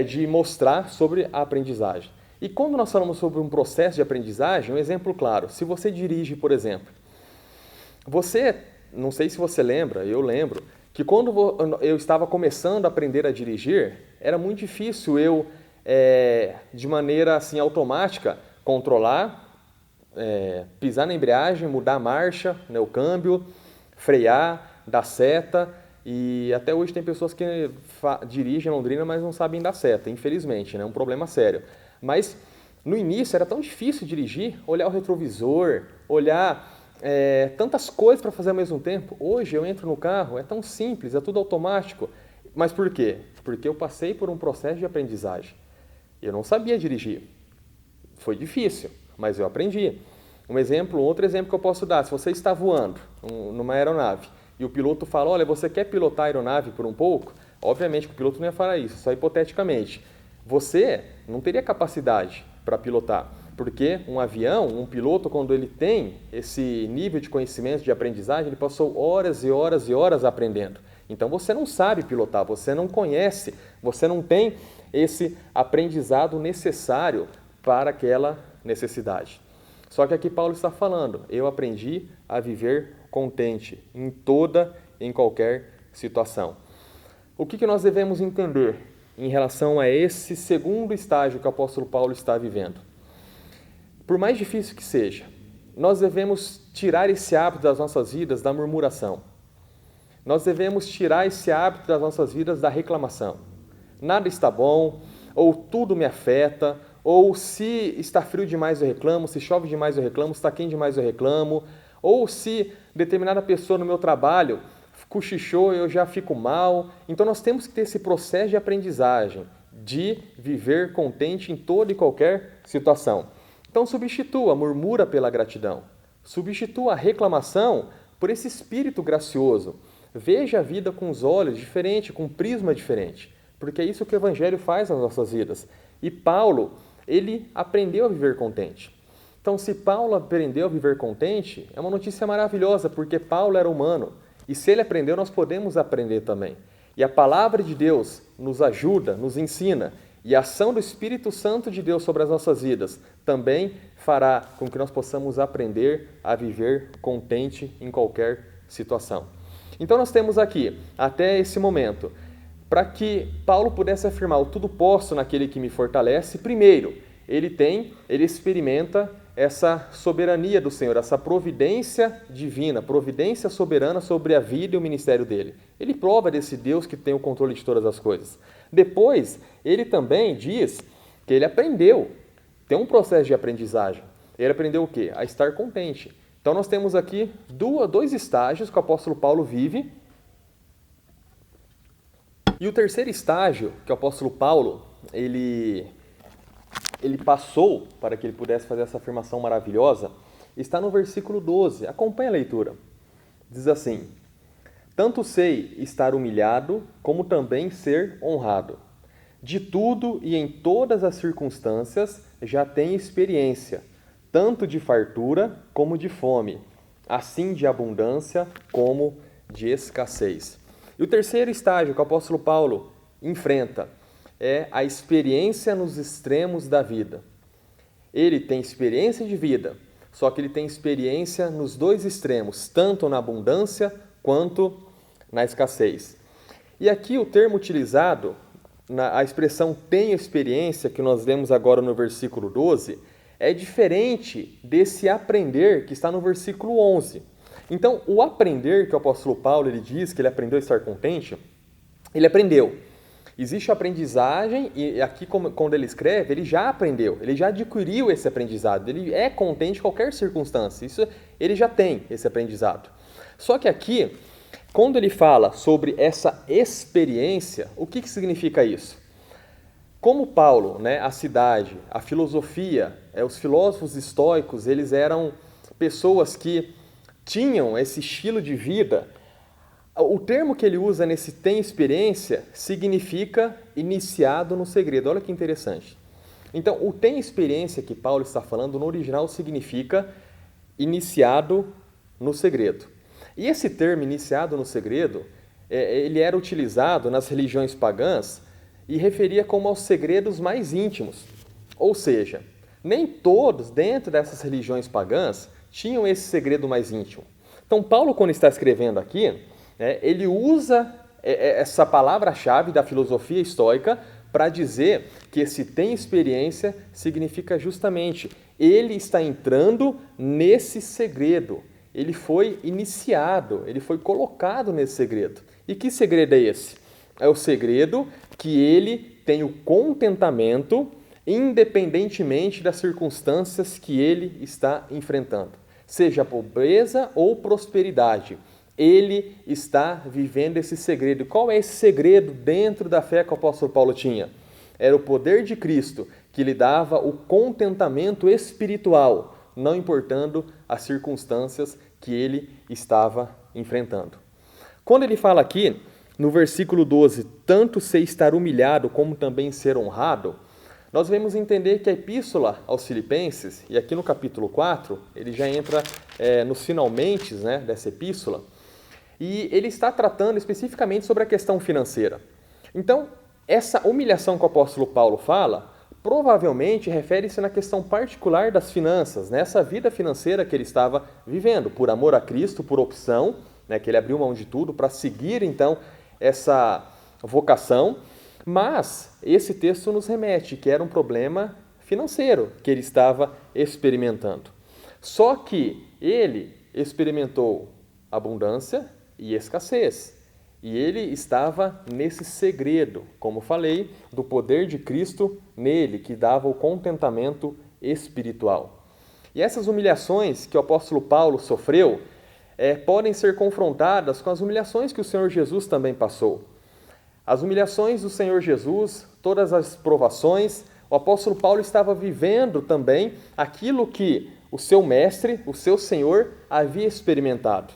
de mostrar sobre a aprendizagem. E quando nós falamos sobre um processo de aprendizagem, um exemplo claro, se você dirige, por exemplo, não sei se você lembra, eu lembro, que quando eu estava começando a aprender a dirigir, era muito difícil eu, de maneira assim automática, controlar, pisar na embreagem, mudar a marcha, né, o câmbio, frear, dar seta, e até hoje tem pessoas que dirigem Londrina, mas não sabem dar seta, infelizmente, né, um problema sério. Mas no início era tão difícil dirigir, olhar o retrovisor, olhar tantas coisas para fazer ao mesmo tempo. Hoje eu entro no carro, é tão simples, é tudo automático. Mas por quê? Porque eu passei por um processo de aprendizagem. Eu não sabia dirigir. Foi difícil, mas eu aprendi. Outro exemplo que eu posso dar, se você está voando numa aeronave e o piloto fala, olha, você quer pilotar a aeronave por um pouco? Obviamente que o piloto não ia falar isso, só hipoteticamente. Você não teria capacidade para pilotar, porque um piloto, quando ele tem esse nível de conhecimento, de aprendizagem, ele passou horas e horas e horas aprendendo. Então você não sabe pilotar, você não conhece, você não tem esse aprendizado necessário para aquela necessidade. Só que aqui Paulo está falando, eu aprendi a viver contente em qualquer situação. O que nós devemos entender em relação a esse segundo estágio que o apóstolo Paulo está vivendo? Por mais difícil que seja, nós devemos tirar esse hábito das nossas vidas da murmuração. Nós devemos tirar esse hábito das nossas vidas da reclamação. Nada está bom, ou tudo me afeta, ou se está frio demais eu reclamo, se chove demais eu reclamo, se está quente demais eu reclamo, ou se determinada pessoa no meu trabalho cochichou, eu já fico mal. Então nós temos que ter esse processo de aprendizagem, de viver contente em toda e qualquer situação. Então substitua a murmura pela gratidão, substitua a reclamação por esse espírito gracioso. Veja a vida com os olhos diferentes, com um prisma diferente, porque é isso que o Evangelho faz nas nossas vidas. E Paulo, ele aprendeu a viver contente. Então, se Paulo aprendeu a viver contente, é uma notícia maravilhosa, porque Paulo era humano. E se ele aprendeu, nós podemos aprender também. E a palavra de Deus nos ajuda, nos ensina. E a ação do Espírito Santo de Deus sobre as nossas vidas também fará com que nós possamos aprender a viver contente em qualquer situação. Então, nós temos aqui, até esse momento, para que Paulo pudesse afirmar o tudo posso naquele que me fortalece, primeiro, ele experimenta essa soberania do Senhor, essa providência divina, providência soberana sobre a vida e o ministério dele. Ele prova desse Deus que tem o controle de todas as coisas. Depois, ele também diz que ele aprendeu, tem um processo de aprendizagem. Ele aprendeu o quê? A estar contente. Então, nós temos aqui dois estágios que o apóstolo Paulo vive. E o terceiro estágio que o apóstolo Paulo, ele passou para que ele pudesse fazer essa afirmação maravilhosa, está no versículo 12. Acompanhe a leitura. Diz assim: tanto sei estar humilhado, como também ser honrado. de tudo e em todas as circunstâncias já tem experiência, tanto de fartura como de fome, assim de abundância como de escassez. E o terceiro estágio que o apóstolo Paulo enfrenta é a experiência nos extremos da vida. Ele tem experiência de vida, só que ele tem experiência nos dois extremos, tanto na abundância quanto na escassez. E aqui o termo utilizado, a expressão tenho experiência, que nós lemos agora no versículo 12, é diferente desse aprender que está no versículo 11. Então, o aprender que o apóstolo Paulo ele diz que ele aprendeu a estar contente, ele aprendeu. Existe a aprendizagem e aqui, quando ele escreve, ele já aprendeu, ele já adquiriu esse aprendizado, ele é contente em qualquer circunstância, isso ele já tem esse aprendizado. Só que aqui, quando ele fala sobre essa experiência, o que significa isso? Como Paulo, a cidade, a filosofia, os filósofos estoicos, eles eram pessoas que tinham esse estilo de vida. O termo que ele usa nesse tem experiência significa iniciado no segredo. Olha que interessante. Então, o tem experiência que Paulo está falando no original significa iniciado no segredo. E esse termo iniciado no segredo, ele era utilizado nas religiões pagãs e referia como aos segredos mais íntimos. Ou seja, nem todos dentro dessas religiões pagãs tinham esse segredo mais íntimo. Então, Paulo, quando está escrevendo aqui, ele usa essa palavra-chave da filosofia estoica para dizer que esse tem experiência significa justamente ele está entrando nesse segredo. Ele foi iniciado, ele foi colocado nesse segredo. E que segredo é esse? É o segredo que ele tem o contentamento independentemente das circunstâncias que ele está enfrentando. Seja pobreza ou prosperidade, ele está vivendo esse segredo. Qual é esse segredo dentro da fé que o apóstolo Paulo tinha? Era o poder de Cristo que lhe dava o contentamento espiritual, não importando as circunstâncias que ele estava enfrentando. Quando ele fala aqui, no versículo 12, tanto ser estar humilhado como também ser honrado, nós vamos entender que a epístola aos Filipenses, e aqui no capítulo 4, ele já entra nos finalmente dessa epístola, e ele está tratando especificamente sobre a questão financeira. Então, essa humilhação que o apóstolo Paulo fala, provavelmente refere-se na questão particular das finanças, nessa vida financeira que ele estava vivendo, por amor a Cristo, por opção, que ele abriu mão de tudo para seguir, então, essa vocação. Mas esse texto nos remete que era um problema financeiro que ele estava experimentando. Só que ele experimentou abundância e escassez. E ele estava nesse segredo, como falei, do poder de Cristo nele, que dava o contentamento espiritual. E essas humilhações que o apóstolo Paulo sofreu podem ser confrontadas com as humilhações que o Senhor Jesus também passou. As humilhações do Senhor Jesus, todas as provações, o apóstolo Paulo estava vivendo também aquilo que o seu mestre, o seu Senhor, havia experimentado.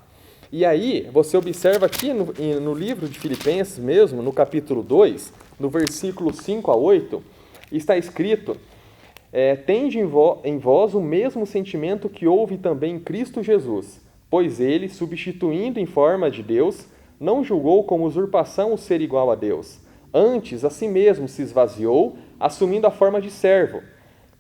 E aí, você observa aqui no livro de Filipenses mesmo, no capítulo 2, no versículo 5 a 8, está escrito: tende em vós o mesmo sentimento que houve também em Cristo Jesus, pois ele, substituindo em forma de Deus, não julgou como usurpação o ser igual a Deus. Antes, a si mesmo se esvaziou, assumindo a forma de servo,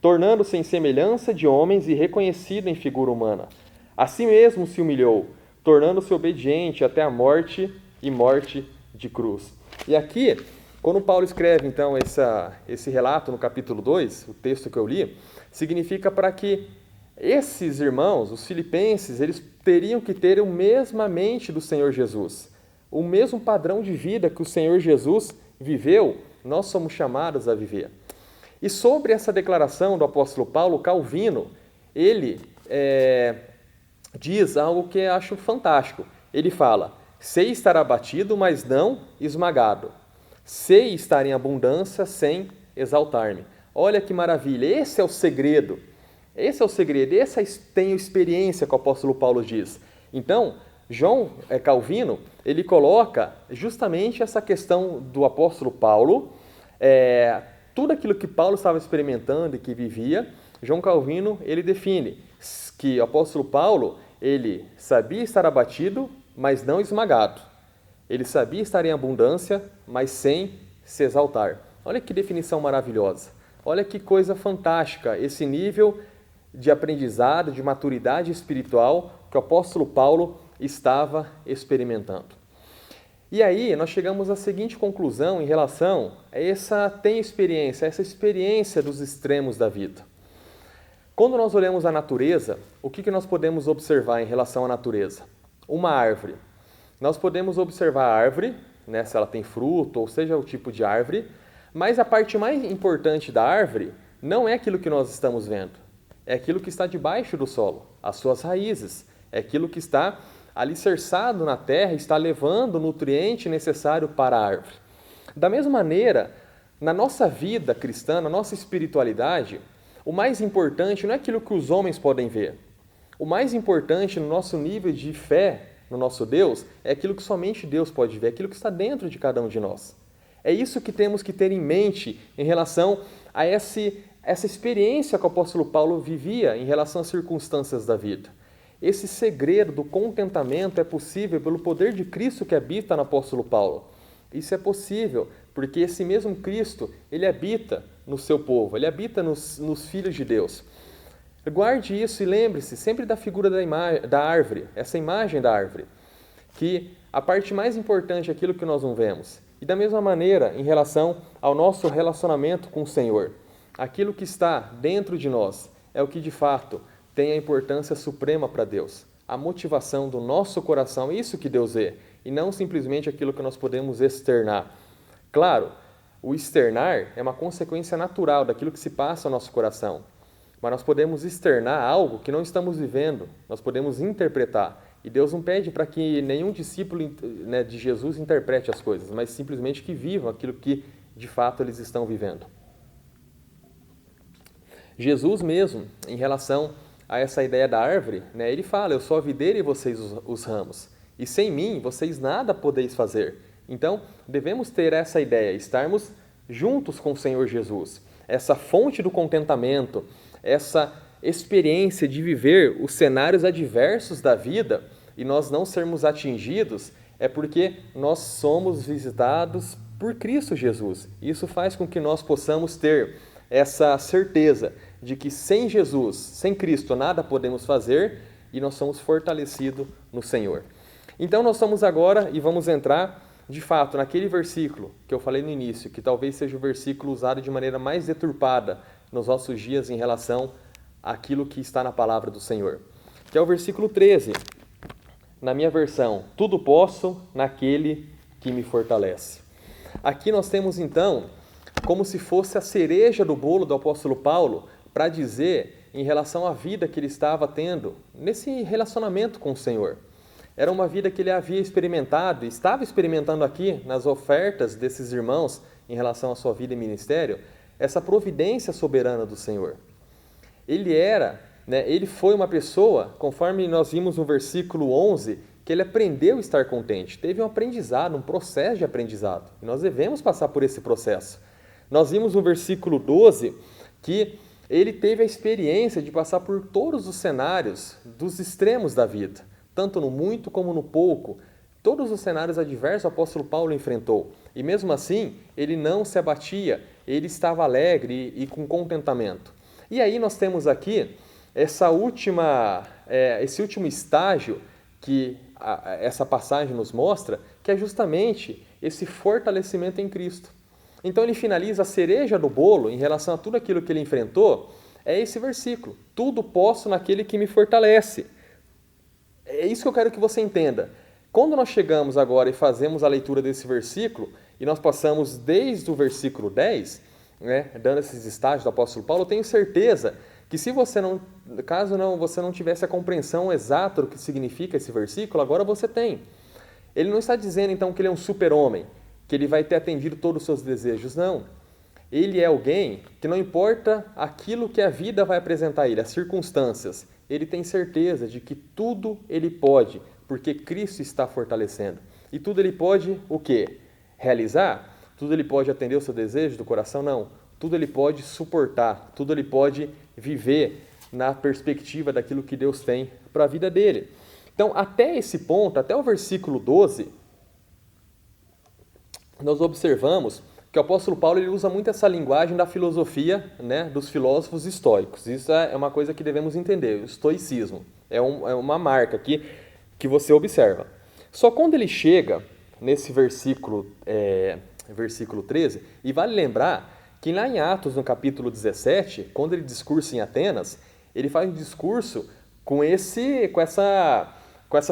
tornando-se em semelhança de homens e reconhecido em figura humana. A si mesmo se humilhou, tornando-se obediente até a morte e morte de cruz. E aqui, quando Paulo escreve, então, esse relato no capítulo 2, o texto que eu li, significa para que esses irmãos, os filipenses, eles teriam que ter a mesma mente do Senhor Jesus. O mesmo padrão de vida que o Senhor Jesus viveu, nós somos chamados a viver. E sobre essa declaração do apóstolo Paulo, Calvino, ele diz algo que eu acho fantástico. Ele fala: sei estar abatido, mas não esmagado. Sei estar em abundância sem exaltar-me. Olha que maravilha, esse é o segredo. Esse é o segredo, essa tem a experiência que o apóstolo Paulo diz. Então, Calvino, ele coloca justamente essa questão do apóstolo Paulo Tudo aquilo que Paulo estava experimentando e que vivia, João Calvino, ele define que o apóstolo Paulo, ele sabia estar abatido, mas não esmagado. Ele sabia estar em abundância, mas sem se exaltar. Olha que definição maravilhosa. Olha que coisa fantástica esse nível de aprendizado, de maturidade espiritual que o apóstolo Paulo estava experimentando. E aí nós chegamos à seguinte conclusão em relação a essa experiência dos extremos da vida. Quando nós olhamos a natureza, o que nós podemos observar em relação à natureza? Uma árvore. Nós podemos observar a árvore, né, se ela tem fruto, ou seja, o tipo de árvore, mas a parte mais importante da árvore não é aquilo que nós estamos vendo, é aquilo que está debaixo do solo, as suas raízes, é aquilo que está alicerçado na terra, está levando o nutriente necessário para a árvore. Da mesma maneira, na nossa vida cristã, na nossa espiritualidade, o mais importante não é aquilo que os homens podem ver. O mais importante no nosso nível de fé, no nosso Deus, é aquilo que somente Deus pode ver, aquilo que está dentro de cada um de nós. É isso que temos que ter em mente em relação a essa experiência que o apóstolo Paulo vivia em relação às circunstâncias da vida. Esse segredo do contentamento é possível pelo poder de Cristo que habita no apóstolo Paulo. Isso é possível porque esse mesmo Cristo, ele habita no seu povo, ele habita nos filhos de Deus. Guarde isso e lembre-se sempre da figura da árvore, essa imagem da árvore, que a parte mais importante é aquilo que nós não vemos. E da mesma maneira, em relação ao nosso relacionamento com o Senhor, aquilo que está dentro de nós é o que de fato tem a importância suprema para Deus. A motivação do nosso coração, isso que Deus vê, e não simplesmente aquilo que nós podemos externar. Claro, o externar é uma consequência natural daquilo que se passa no nosso coração, mas nós podemos externar algo que não estamos vivendo, nós podemos interpretar. E Deus não pede para que nenhum discípulo, né, de Jesus interprete as coisas, mas simplesmente que vivam aquilo que de fato eles estão vivendo. Jesus mesmo, em relação a essa ideia da árvore, né, ele fala, eu sou a videira e vocês os ramos, e sem mim vocês nada podeis fazer. Então, devemos ter essa ideia, estarmos juntos com o Senhor Jesus, essa fonte do contentamento, essa experiência de viver os cenários adversos da vida e nós não sermos atingidos, é porque nós somos visitados por Cristo Jesus. Isso faz com que nós possamos ter essa certeza de que sem Jesus, sem Cristo, nada podemos fazer e nós somos fortalecidos no Senhor. Então nós estamos agora e vamos entrar, de fato, naquele versículo que eu falei no início, que talvez seja o versículo usado de maneira mais deturpada nos nossos dias em relação àquilo que está na palavra do Senhor, que é o versículo 13. Na minha versão, tudo posso naquele que me fortalece. Aqui nós temos então como se fosse a cereja do bolo do apóstolo Paulo para dizer em relação à vida que ele estava tendo nesse relacionamento com o Senhor. Era uma vida que ele havia experimentado, estava experimentando aqui nas ofertas desses irmãos em relação à sua vida e ministério, essa providência soberana do Senhor. Ele foi uma pessoa, conforme nós vimos no versículo 11, que ele aprendeu a estar contente, teve um aprendizado, um processo de aprendizado, e nós devemos passar por esse processo. Nós vimos no versículo 12 que ele teve a experiência de passar por todos os cenários dos extremos da vida, tanto no muito como no pouco. Todos os cenários adversos o apóstolo Paulo enfrentou. E mesmo assim, ele não se abatia, ele estava alegre e com contentamento. E aí nós temos aqui esse último estágio que essa passagem nos mostra, que é justamente esse fortalecimento em Cristo. Então ele finaliza a cereja do bolo em relação a tudo aquilo que ele enfrentou, é esse versículo. Tudo posso naquele que me fortalece. É isso que eu quero que você entenda. Quando nós chegamos agora e fazemos a leitura desse versículo, e nós passamos desde o versículo 10, né, dando esses estágios do apóstolo Paulo, eu tenho certeza que se você você não tivesse a compreensão exata do que significa esse versículo, agora você tem. Ele não está dizendo então que ele é um super-homem, que ele vai ter atendido todos os seus desejos, não. Ele é alguém que não importa aquilo que a vida vai apresentar a ele, as circunstâncias, ele tem certeza de que tudo ele pode, porque Cristo está fortalecendo. E tudo ele pode o quê? Realizar? tudo ele pode atender o seu desejo do coração? Não. Tudo ele pode suportar, tudo ele pode viver na perspectiva daquilo que Deus tem para a vida dele. Então, até esse ponto, até o versículo 12, nós observamos que o apóstolo Paulo ele usa muito essa linguagem da filosofia, né, dos filósofos estoicos. Isso é uma coisa que devemos entender, o estoicismo. É uma marca aqui que você observa. Só quando ele chega nesse versículo 13, e vale lembrar que lá em Atos, no capítulo 17, quando ele discursa em Atenas, ele faz um discurso com essa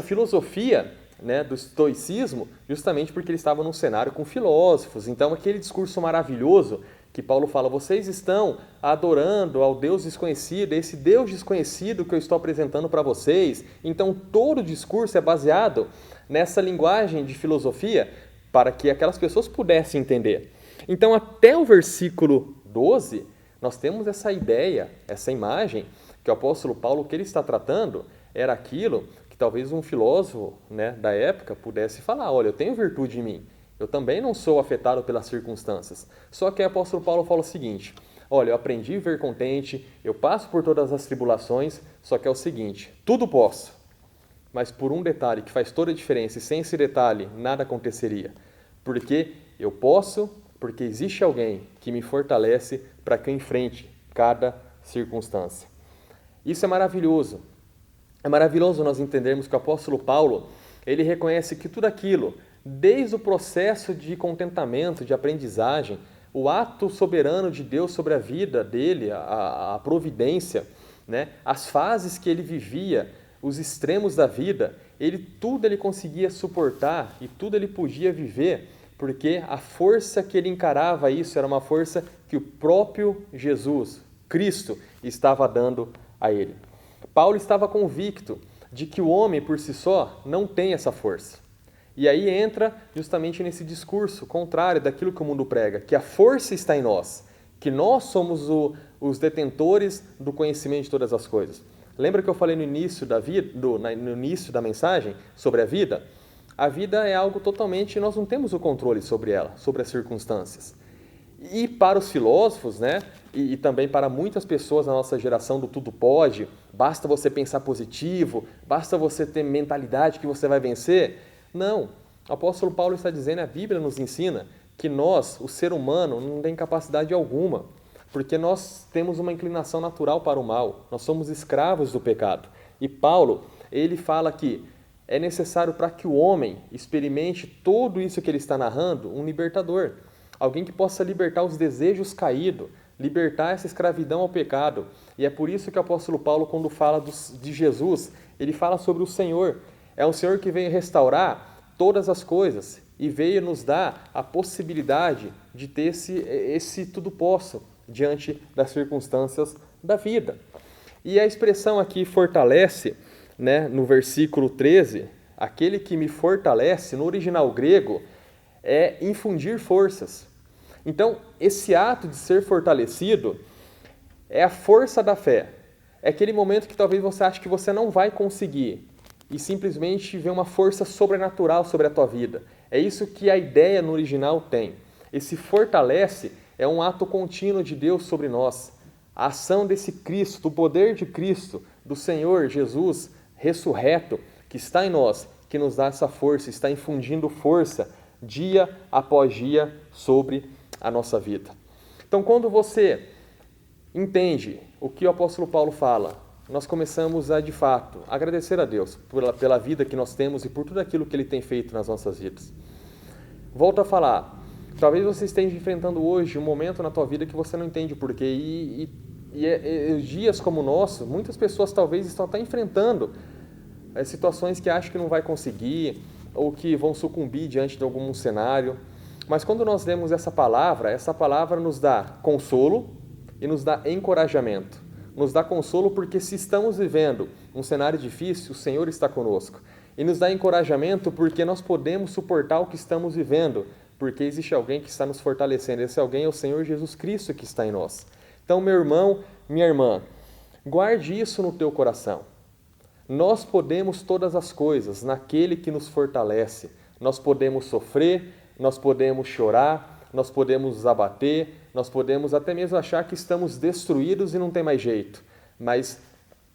filosofia, né, do estoicismo, justamente porque ele estava num cenário com filósofos. Então, aquele discurso maravilhoso que Paulo fala, vocês estão adorando ao Deus desconhecido, esse Deus desconhecido que eu estou apresentando para vocês. Então, todo o discurso é baseado nessa linguagem de filosofia para que aquelas pessoas pudessem entender. Então, até o versículo 12, nós temos essa ideia, essa imagem, que o apóstolo Paulo, o que ele está tratando, era aquilo que talvez um filósofo, né, da época pudesse falar, olha, eu tenho virtude em mim, eu também não sou afetado pelas circunstâncias. Só que o apóstolo Paulo fala o seguinte, olha, eu aprendi a viver contente, eu passo por todas as tribulações, só que é o seguinte, tudo posso, mas por um detalhe que faz toda a diferença, e sem esse detalhe nada aconteceria, porque eu posso, porque existe alguém que me fortalece para que eu enfrente cada circunstância. Isso é maravilhoso. É maravilhoso nós entendermos que o apóstolo Paulo, ele reconhece que tudo aquilo, desde o processo de contentamento, de aprendizagem, o ato soberano de Deus sobre a vida dele, a providência, né? As fases que ele vivia, os extremos da vida, tudo ele conseguia suportar e tudo ele podia viver, porque a força que ele encarava isso era uma força que o próprio Jesus, Cristo, estava dando a ele. Paulo estava convicto de que o homem por si só não tem essa força. E aí entra justamente nesse discurso contrário daquilo que o mundo prega, que a força está em nós, que nós somos os detentores do conhecimento de todas as coisas. Lembra que eu falei no início da mensagem sobre a vida? A vida é algo totalmente, nós não temos o controle sobre ela, sobre as circunstâncias. E para os filósofos, né, e também para muitas pessoas na nossa geração do tudo pode, basta você pensar positivo, basta você ter mentalidade que você vai vencer. Não, o apóstolo Paulo está dizendo, a Bíblia nos ensina que nós, o ser humano, não tem capacidade alguma, porque nós temos uma inclinação natural para o mal, nós somos escravos do pecado. E Paulo, ele fala que é necessário para que o homem experimente tudo isso que ele está narrando, um libertador. Alguém que possa libertar os desejos caídos, libertar essa escravidão ao pecado. E é por isso que o apóstolo Paulo, quando fala de Jesus, ele fala sobre o Senhor. É um Senhor que veio restaurar todas as coisas e veio nos dar a possibilidade de ter esse tudo posso diante das circunstâncias da vida. E a expressão aqui fortalece, né, no versículo 13, aquele que me fortalece, no original grego, é infundir forças. Então, esse ato de ser fortalecido é a força da fé. É aquele momento que talvez você ache que você não vai conseguir e simplesmente vê uma força sobrenatural sobre a tua vida. É isso que a ideia no original tem. Esse fortalece é um ato contínuo de Deus sobre nós. A ação desse Cristo, do poder de Cristo, do Senhor Jesus ressurreto, que está em nós, que nos dá essa força, está infundindo força dia após dia sobre a nossa vida. Então, quando você entende o que o apóstolo Paulo fala, nós começamos a, de fato, agradecer a Deus pela vida que nós temos e por tudo aquilo que Ele tem feito nas nossas vidas. Volto a falar, talvez você esteja enfrentando hoje um momento na tua vida que você não entende o porquê e dias como o nosso, muitas pessoas talvez estão até enfrentando situações que acham que não vai conseguir ou que vão sucumbir diante de algum cenário. Mas quando nós lemos essa palavra nos dá consolo e nos dá encorajamento. Nos dá consolo porque se estamos vivendo um cenário difícil, o Senhor está conosco. E nos dá encorajamento porque nós podemos suportar o que estamos vivendo, porque existe alguém que está nos fortalecendo. Esse alguém é o Senhor Jesus Cristo que está em nós. Então, meu irmão, minha irmã, guarde isso no teu coração. Nós podemos todas as coisas naquele que nos fortalece. Nós podemos sofrer, nós podemos chorar, nós podemos nos abater, nós podemos até mesmo achar que estamos destruídos e não tem mais jeito. Mas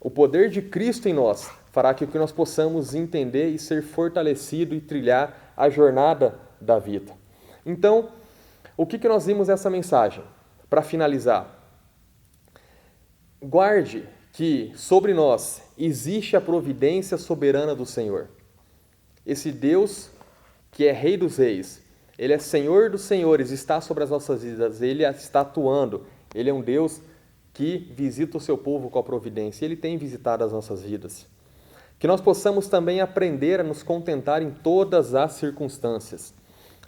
o poder de Cristo em nós fará que nós possamos entender e ser fortalecido e trilhar a jornada da vida. Então, o que nós vimos nessa mensagem? Para finalizar, guarde que sobre nós existe a providência soberana do Senhor. Esse Deus que é Rei dos Reis, Ele é Senhor dos Senhores, está sobre as nossas vidas, Ele está atuando. Ele é um Deus que visita o seu povo com a providência. Ele tem visitado as nossas vidas. Que nós possamos também aprender a nos contentar em todas as circunstâncias.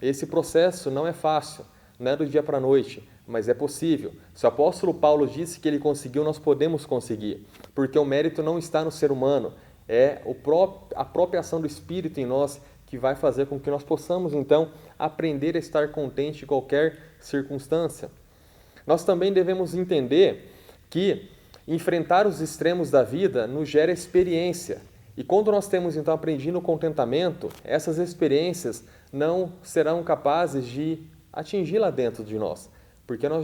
Esse processo não é fácil, não é do dia para a noite, mas é possível. Se o apóstolo Paulo disse que ele conseguiu, nós podemos conseguir, porque o mérito não está no ser humano, é a própria ação do Espírito em nós que vai fazer com que nós possamos, então, aprender a estar contente em qualquer circunstância. Nós também devemos entender que enfrentar os extremos da vida nos gera experiência. E quando nós temos, então, aprendido o contentamento, essas experiências não serão capazes de atingir lá dentro de nós, porque nós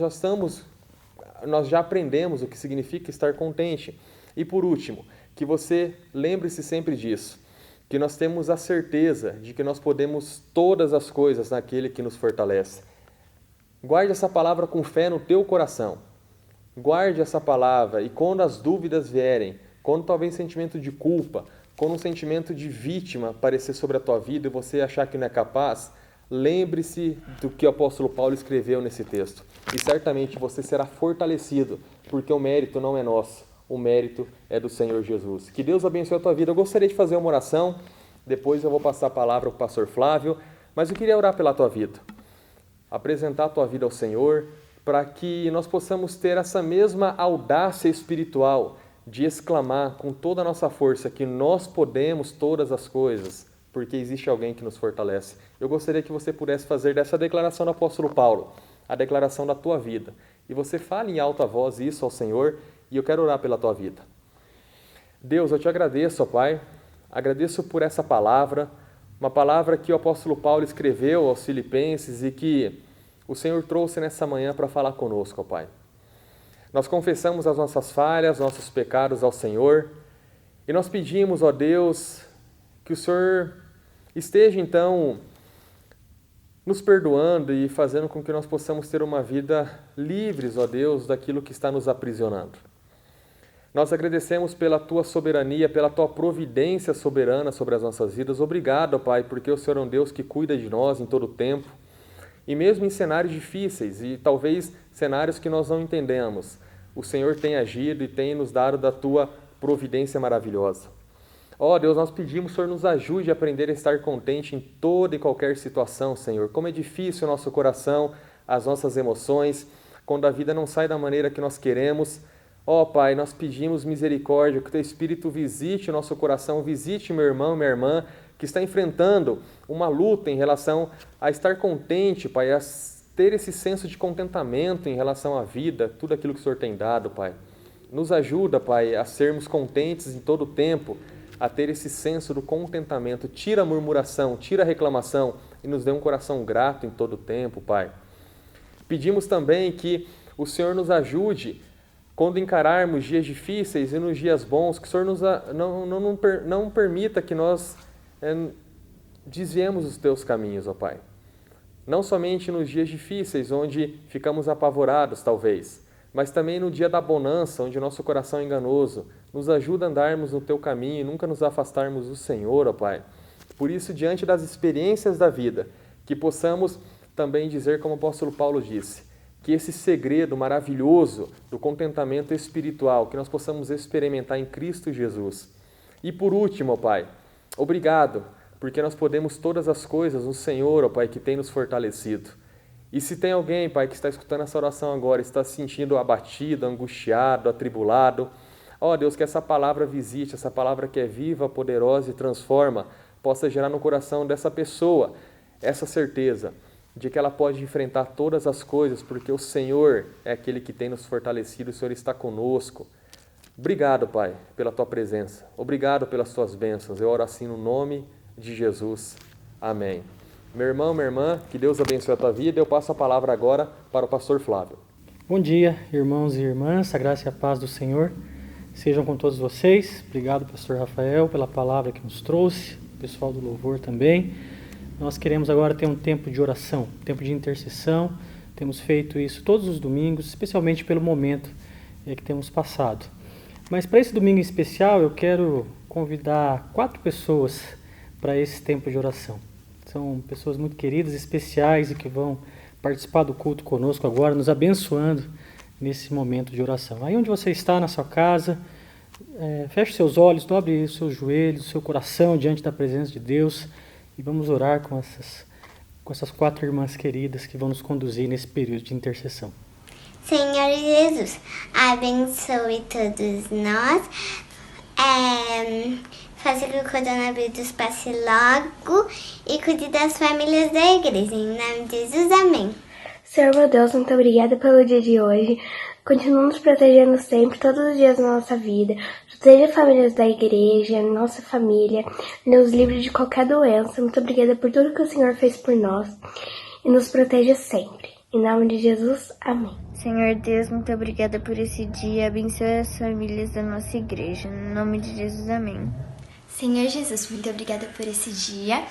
já aprendemos o que significa estar contente. E por último, que você lembre-se sempre disso, que nós temos a certeza de que nós podemos todas as coisas naquele que nos fortalece. Guarde essa palavra com fé no teu coração. Guarde essa palavra e quando as dúvidas vierem, quando talvez sentimento de culpa, quando um sentimento de vítima aparecer sobre a tua vida e você achar que não é capaz, lembre-se do que o apóstolo Paulo escreveu nesse texto. E certamente você será fortalecido, porque o mérito não é nosso, o mérito é do Senhor Jesus. Que Deus abençoe a tua vida. Eu gostaria de fazer uma oração, depois eu vou passar a palavra para o pastor Flávio, mas eu queria orar pela tua vida. Apresentar a tua vida ao Senhor, para que nós possamos ter essa mesma audácia espiritual de exclamar com toda a nossa força que nós podemos todas as coisas, porque existe alguém que nos fortalece. Eu gostaria que você pudesse fazer dessa declaração do apóstolo Paulo, a declaração da tua vida. E você fale em alta voz isso ao Senhor, e eu quero orar pela tua vida. Deus, eu te agradeço, ó Pai, agradeço por essa palavra, uma palavra que o apóstolo Paulo escreveu aos Filipenses e que o Senhor trouxe nessa manhã para falar conosco, ó Pai. Nós confessamos as nossas falhas, nossos pecados ao Senhor e nós pedimos, ó Deus, que o Senhor esteja então nos perdoando e fazendo com que nós possamos ter uma vida livres, ó Deus, daquilo que está nos aprisionando. Nós agradecemos pela Tua soberania, pela Tua providência soberana sobre as nossas vidas. Obrigado, ó Pai, porque o Senhor é um Deus que cuida de nós em todo o tempo. E mesmo em cenários difíceis e talvez cenários que nós não entendemos, o Senhor tem agido e tem nos dado da Tua providência maravilhosa. Ó Deus, nós pedimos, o Senhor nos ajude a aprender a estar contente em toda e qualquer situação, Senhor. Como é difícil o nosso coração, as nossas emoções, quando a vida não sai da maneira que nós queremos. Ó Pai, nós pedimos misericórdia, que o Teu Espírito visite o nosso coração, visite meu irmão, minha irmã, que está enfrentando uma luta em relação a estar contente, Pai, a ter esse senso de contentamento em relação à vida, tudo aquilo que o Senhor tem dado, Pai. Nos ajuda, Pai, a sermos contentes em todo o tempo, a ter esse senso do contentamento. Tira a murmuração, tira a reclamação e nos dê um coração grato em todo o tempo, Pai. Pedimos também que o Senhor nos ajude quando encararmos dias difíceis e nos dias bons, que o Senhor não permita que nós desviemos os Teus caminhos, ó Pai. Não somente nos dias difíceis, onde ficamos apavorados, talvez, mas também no dia da bonança, onde o nosso coração é enganoso. Nos ajuda a andarmos no Teu caminho e nunca nos afastarmos do Senhor, ó Pai. Por isso, diante das experiências da vida, que possamos também dizer, como o apóstolo Paulo disse, que esse segredo maravilhoso do contentamento espiritual, que nós possamos experimentar em Cristo Jesus. E por último, ó Pai, obrigado, porque nós podemos todas as coisas no Senhor, ó Pai, que tem nos fortalecido. E se tem alguém, Pai, que está escutando essa oração agora, está se sentindo abatido, angustiado, atribulado, ó Deus, que essa palavra visite, essa palavra que é viva, poderosa e transforma, possa gerar no coração dessa pessoa essa certeza de que ela pode enfrentar todas as coisas, porque o Senhor é aquele que tem nos fortalecido, o Senhor está conosco. Obrigado, Pai, pela Tua presença. Obrigado pelas Tuas bênçãos. Eu oro assim no nome de Jesus. Amém. Meu irmão, minha irmã, que Deus abençoe a tua vida. Eu passo a palavra agora para o pastor Flávio. Bom dia, irmãos e irmãs, a graça e a paz do Senhor sejam com todos vocês. Obrigado, pastor Rafael, pela palavra que nos trouxe, o pessoal do louvor também. Nós queremos agora ter um tempo de oração, um tempo de intercessão. Temos feito isso todos os domingos, especialmente pelo momento que temos passado. Mas para esse domingo em especial, eu quero convidar 4 pessoas para esse tempo de oração. São pessoas muito queridas, especiais e que vão participar do culto conosco agora, nos abençoando nesse momento de oração. Aí onde você está, na sua casa, feche seus olhos, dobre os seus joelhos, o seu coração diante da presença de Deus e vamos orar com essas 4 irmãs queridas que vão nos conduzir nesse período de intercessão. Senhor Jesus, abençoe todos nós. Faça que o coronavírus passe logo e cuide das famílias da igreja. Em nome de Jesus, amém. Senhor meu Deus, muito obrigada pelo dia de hoje. Continua nos protegendo sempre, todos os dias da nossa vida. Proteja famílias da igreja, nossa família, nos livre de qualquer doença. Muito obrigada por tudo que o Senhor fez por nós e nos proteja sempre. Em nome de Jesus, amém. Senhor Deus, muito obrigada por esse dia. Abençoe as famílias da nossa igreja. Em nome de Jesus, amém. Senhor Jesus, muito obrigada por esse dia.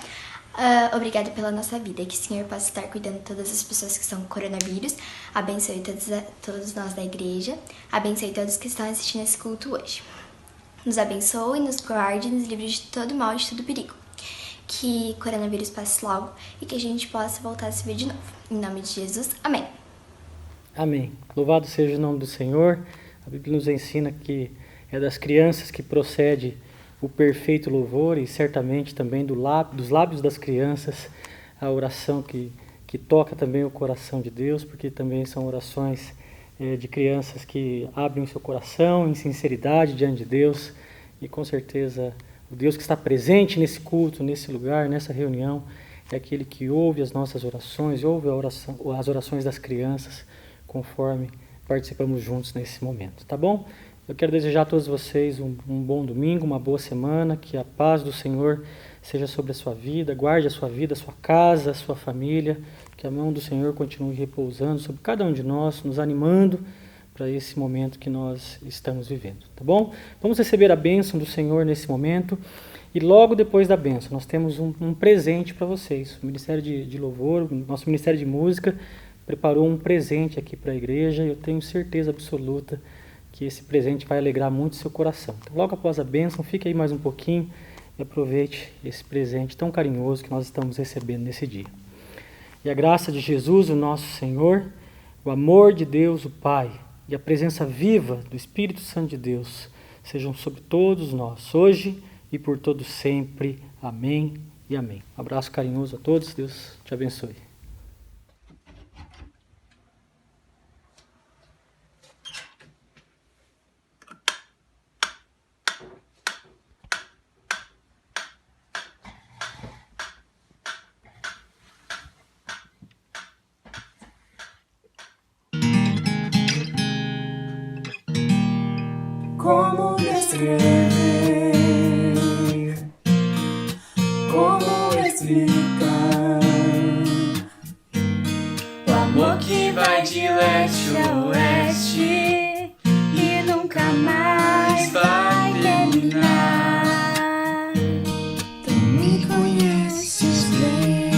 Obrigada pela nossa vida. Que o Senhor possa estar cuidando de todas as pessoas que estão com coronavírus. Abençoe todos nós da igreja. Abençoe todos que estão assistindo esse culto hoje. Nos abençoe, nos guarde, nos livre de todo mal e de todo perigo. Que o coronavírus passe logo e que a gente possa voltar a se ver de novo. Em nome de Jesus, amém. Amém. Louvado seja o nome do Senhor. A Bíblia nos ensina que é das crianças que procede o perfeito louvor e certamente também dos lábios das crianças a oração que toca também o coração de Deus, porque também são orações de crianças que abrem o seu coração em sinceridade diante de Deus e com certeza o Deus que está presente nesse culto, nesse lugar, nessa reunião, é aquele que ouve as nossas orações, ouve as orações das crianças, conforme participamos juntos nesse momento, tá bom? Eu quero desejar a todos vocês um bom domingo, uma boa semana, que a paz do Senhor seja sobre a sua vida, guarde a sua vida, a sua casa, a sua família, que a mão do Senhor continue repousando sobre cada um de nós, nos animando para esse momento que nós estamos vivendo, tá bom? Vamos receber a bênção do Senhor nesse momento e logo depois da bênção nós temos um presente para vocês. O Ministério de Louvor, o nosso Ministério de Música preparou um presente aqui para a igreja e eu tenho certeza absoluta que esse presente vai alegrar muito seu coração. Então, logo após a bênção, fique aí mais um pouquinho e aproveite esse presente tão carinhoso que nós estamos recebendo nesse dia. E a graça de Jesus, o nosso Senhor, o amor de Deus, o Pai, e a presença viva do Espírito Santo de Deus sejam sobre todos nós, hoje e por todos sempre. Amém e amém. Um abraço carinhoso a todos, Deus te abençoe. Como descrever, como explicar o amor que vai de leste a oeste e nunca mais vai terminar. Tu me conheces bem,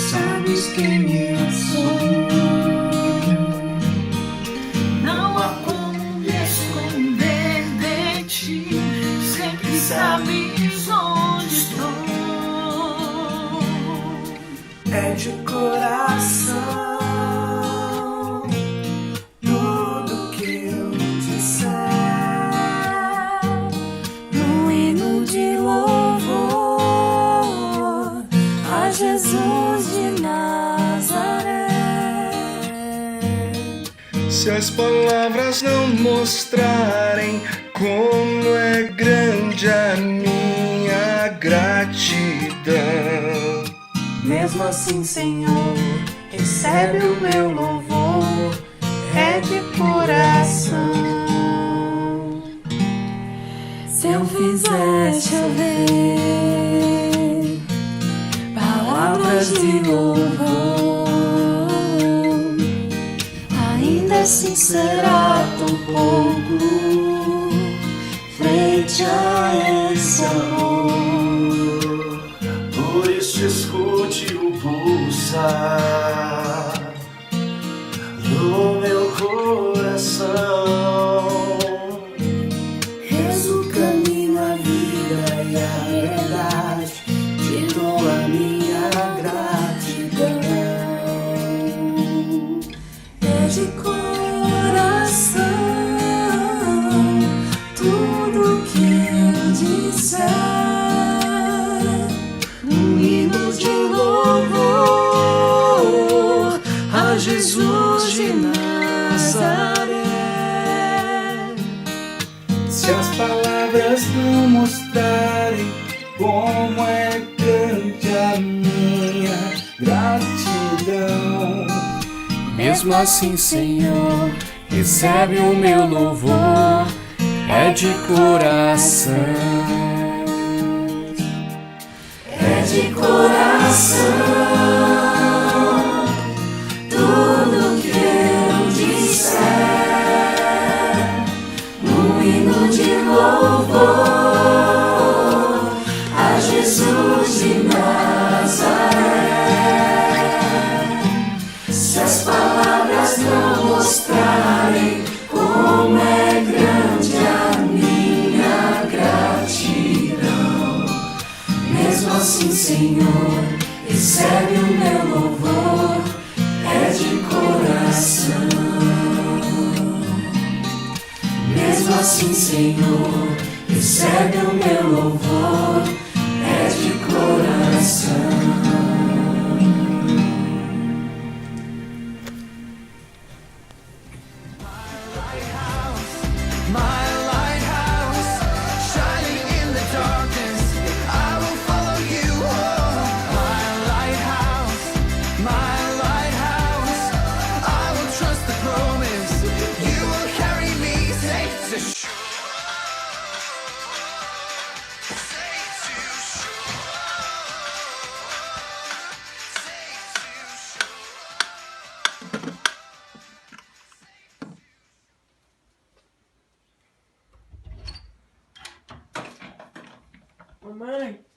sabes quem eu sou. Sabes onde estou, é de coração tudo que eu disser, num hino de louvor a Jesus de Nazaré. Se as palavras não mostrarem como é grande a minha gratidão, mesmo assim, Senhor, recebe o meu louvor, é de coração. Se eu fizer chover palavras de louvor. Ainda assim será tão pouco frente a esse amor. Por isso escute o pulsar no meu coração. És o caminho, a vida e a verdade. Te dou a minha gratidão. É de coração tudo que eu disser, um hino de louvor a Jesus de Nazaré. Se as palavras não mostrarem como é grande a minha gratidão, mesmo assim, Senhor, recebe o meu louvor, é de coração. É de coração tudo que eu disser, um hino de louvor a Jesus de Nazaré. Se as palavras não mostrarem como é grande a minha gratidão, mesmo assim, Senhor, recebe o meu louvor, é de coração. Mesmo assim, Senhor, recebe o meu louvor, é de coração. Mamãe!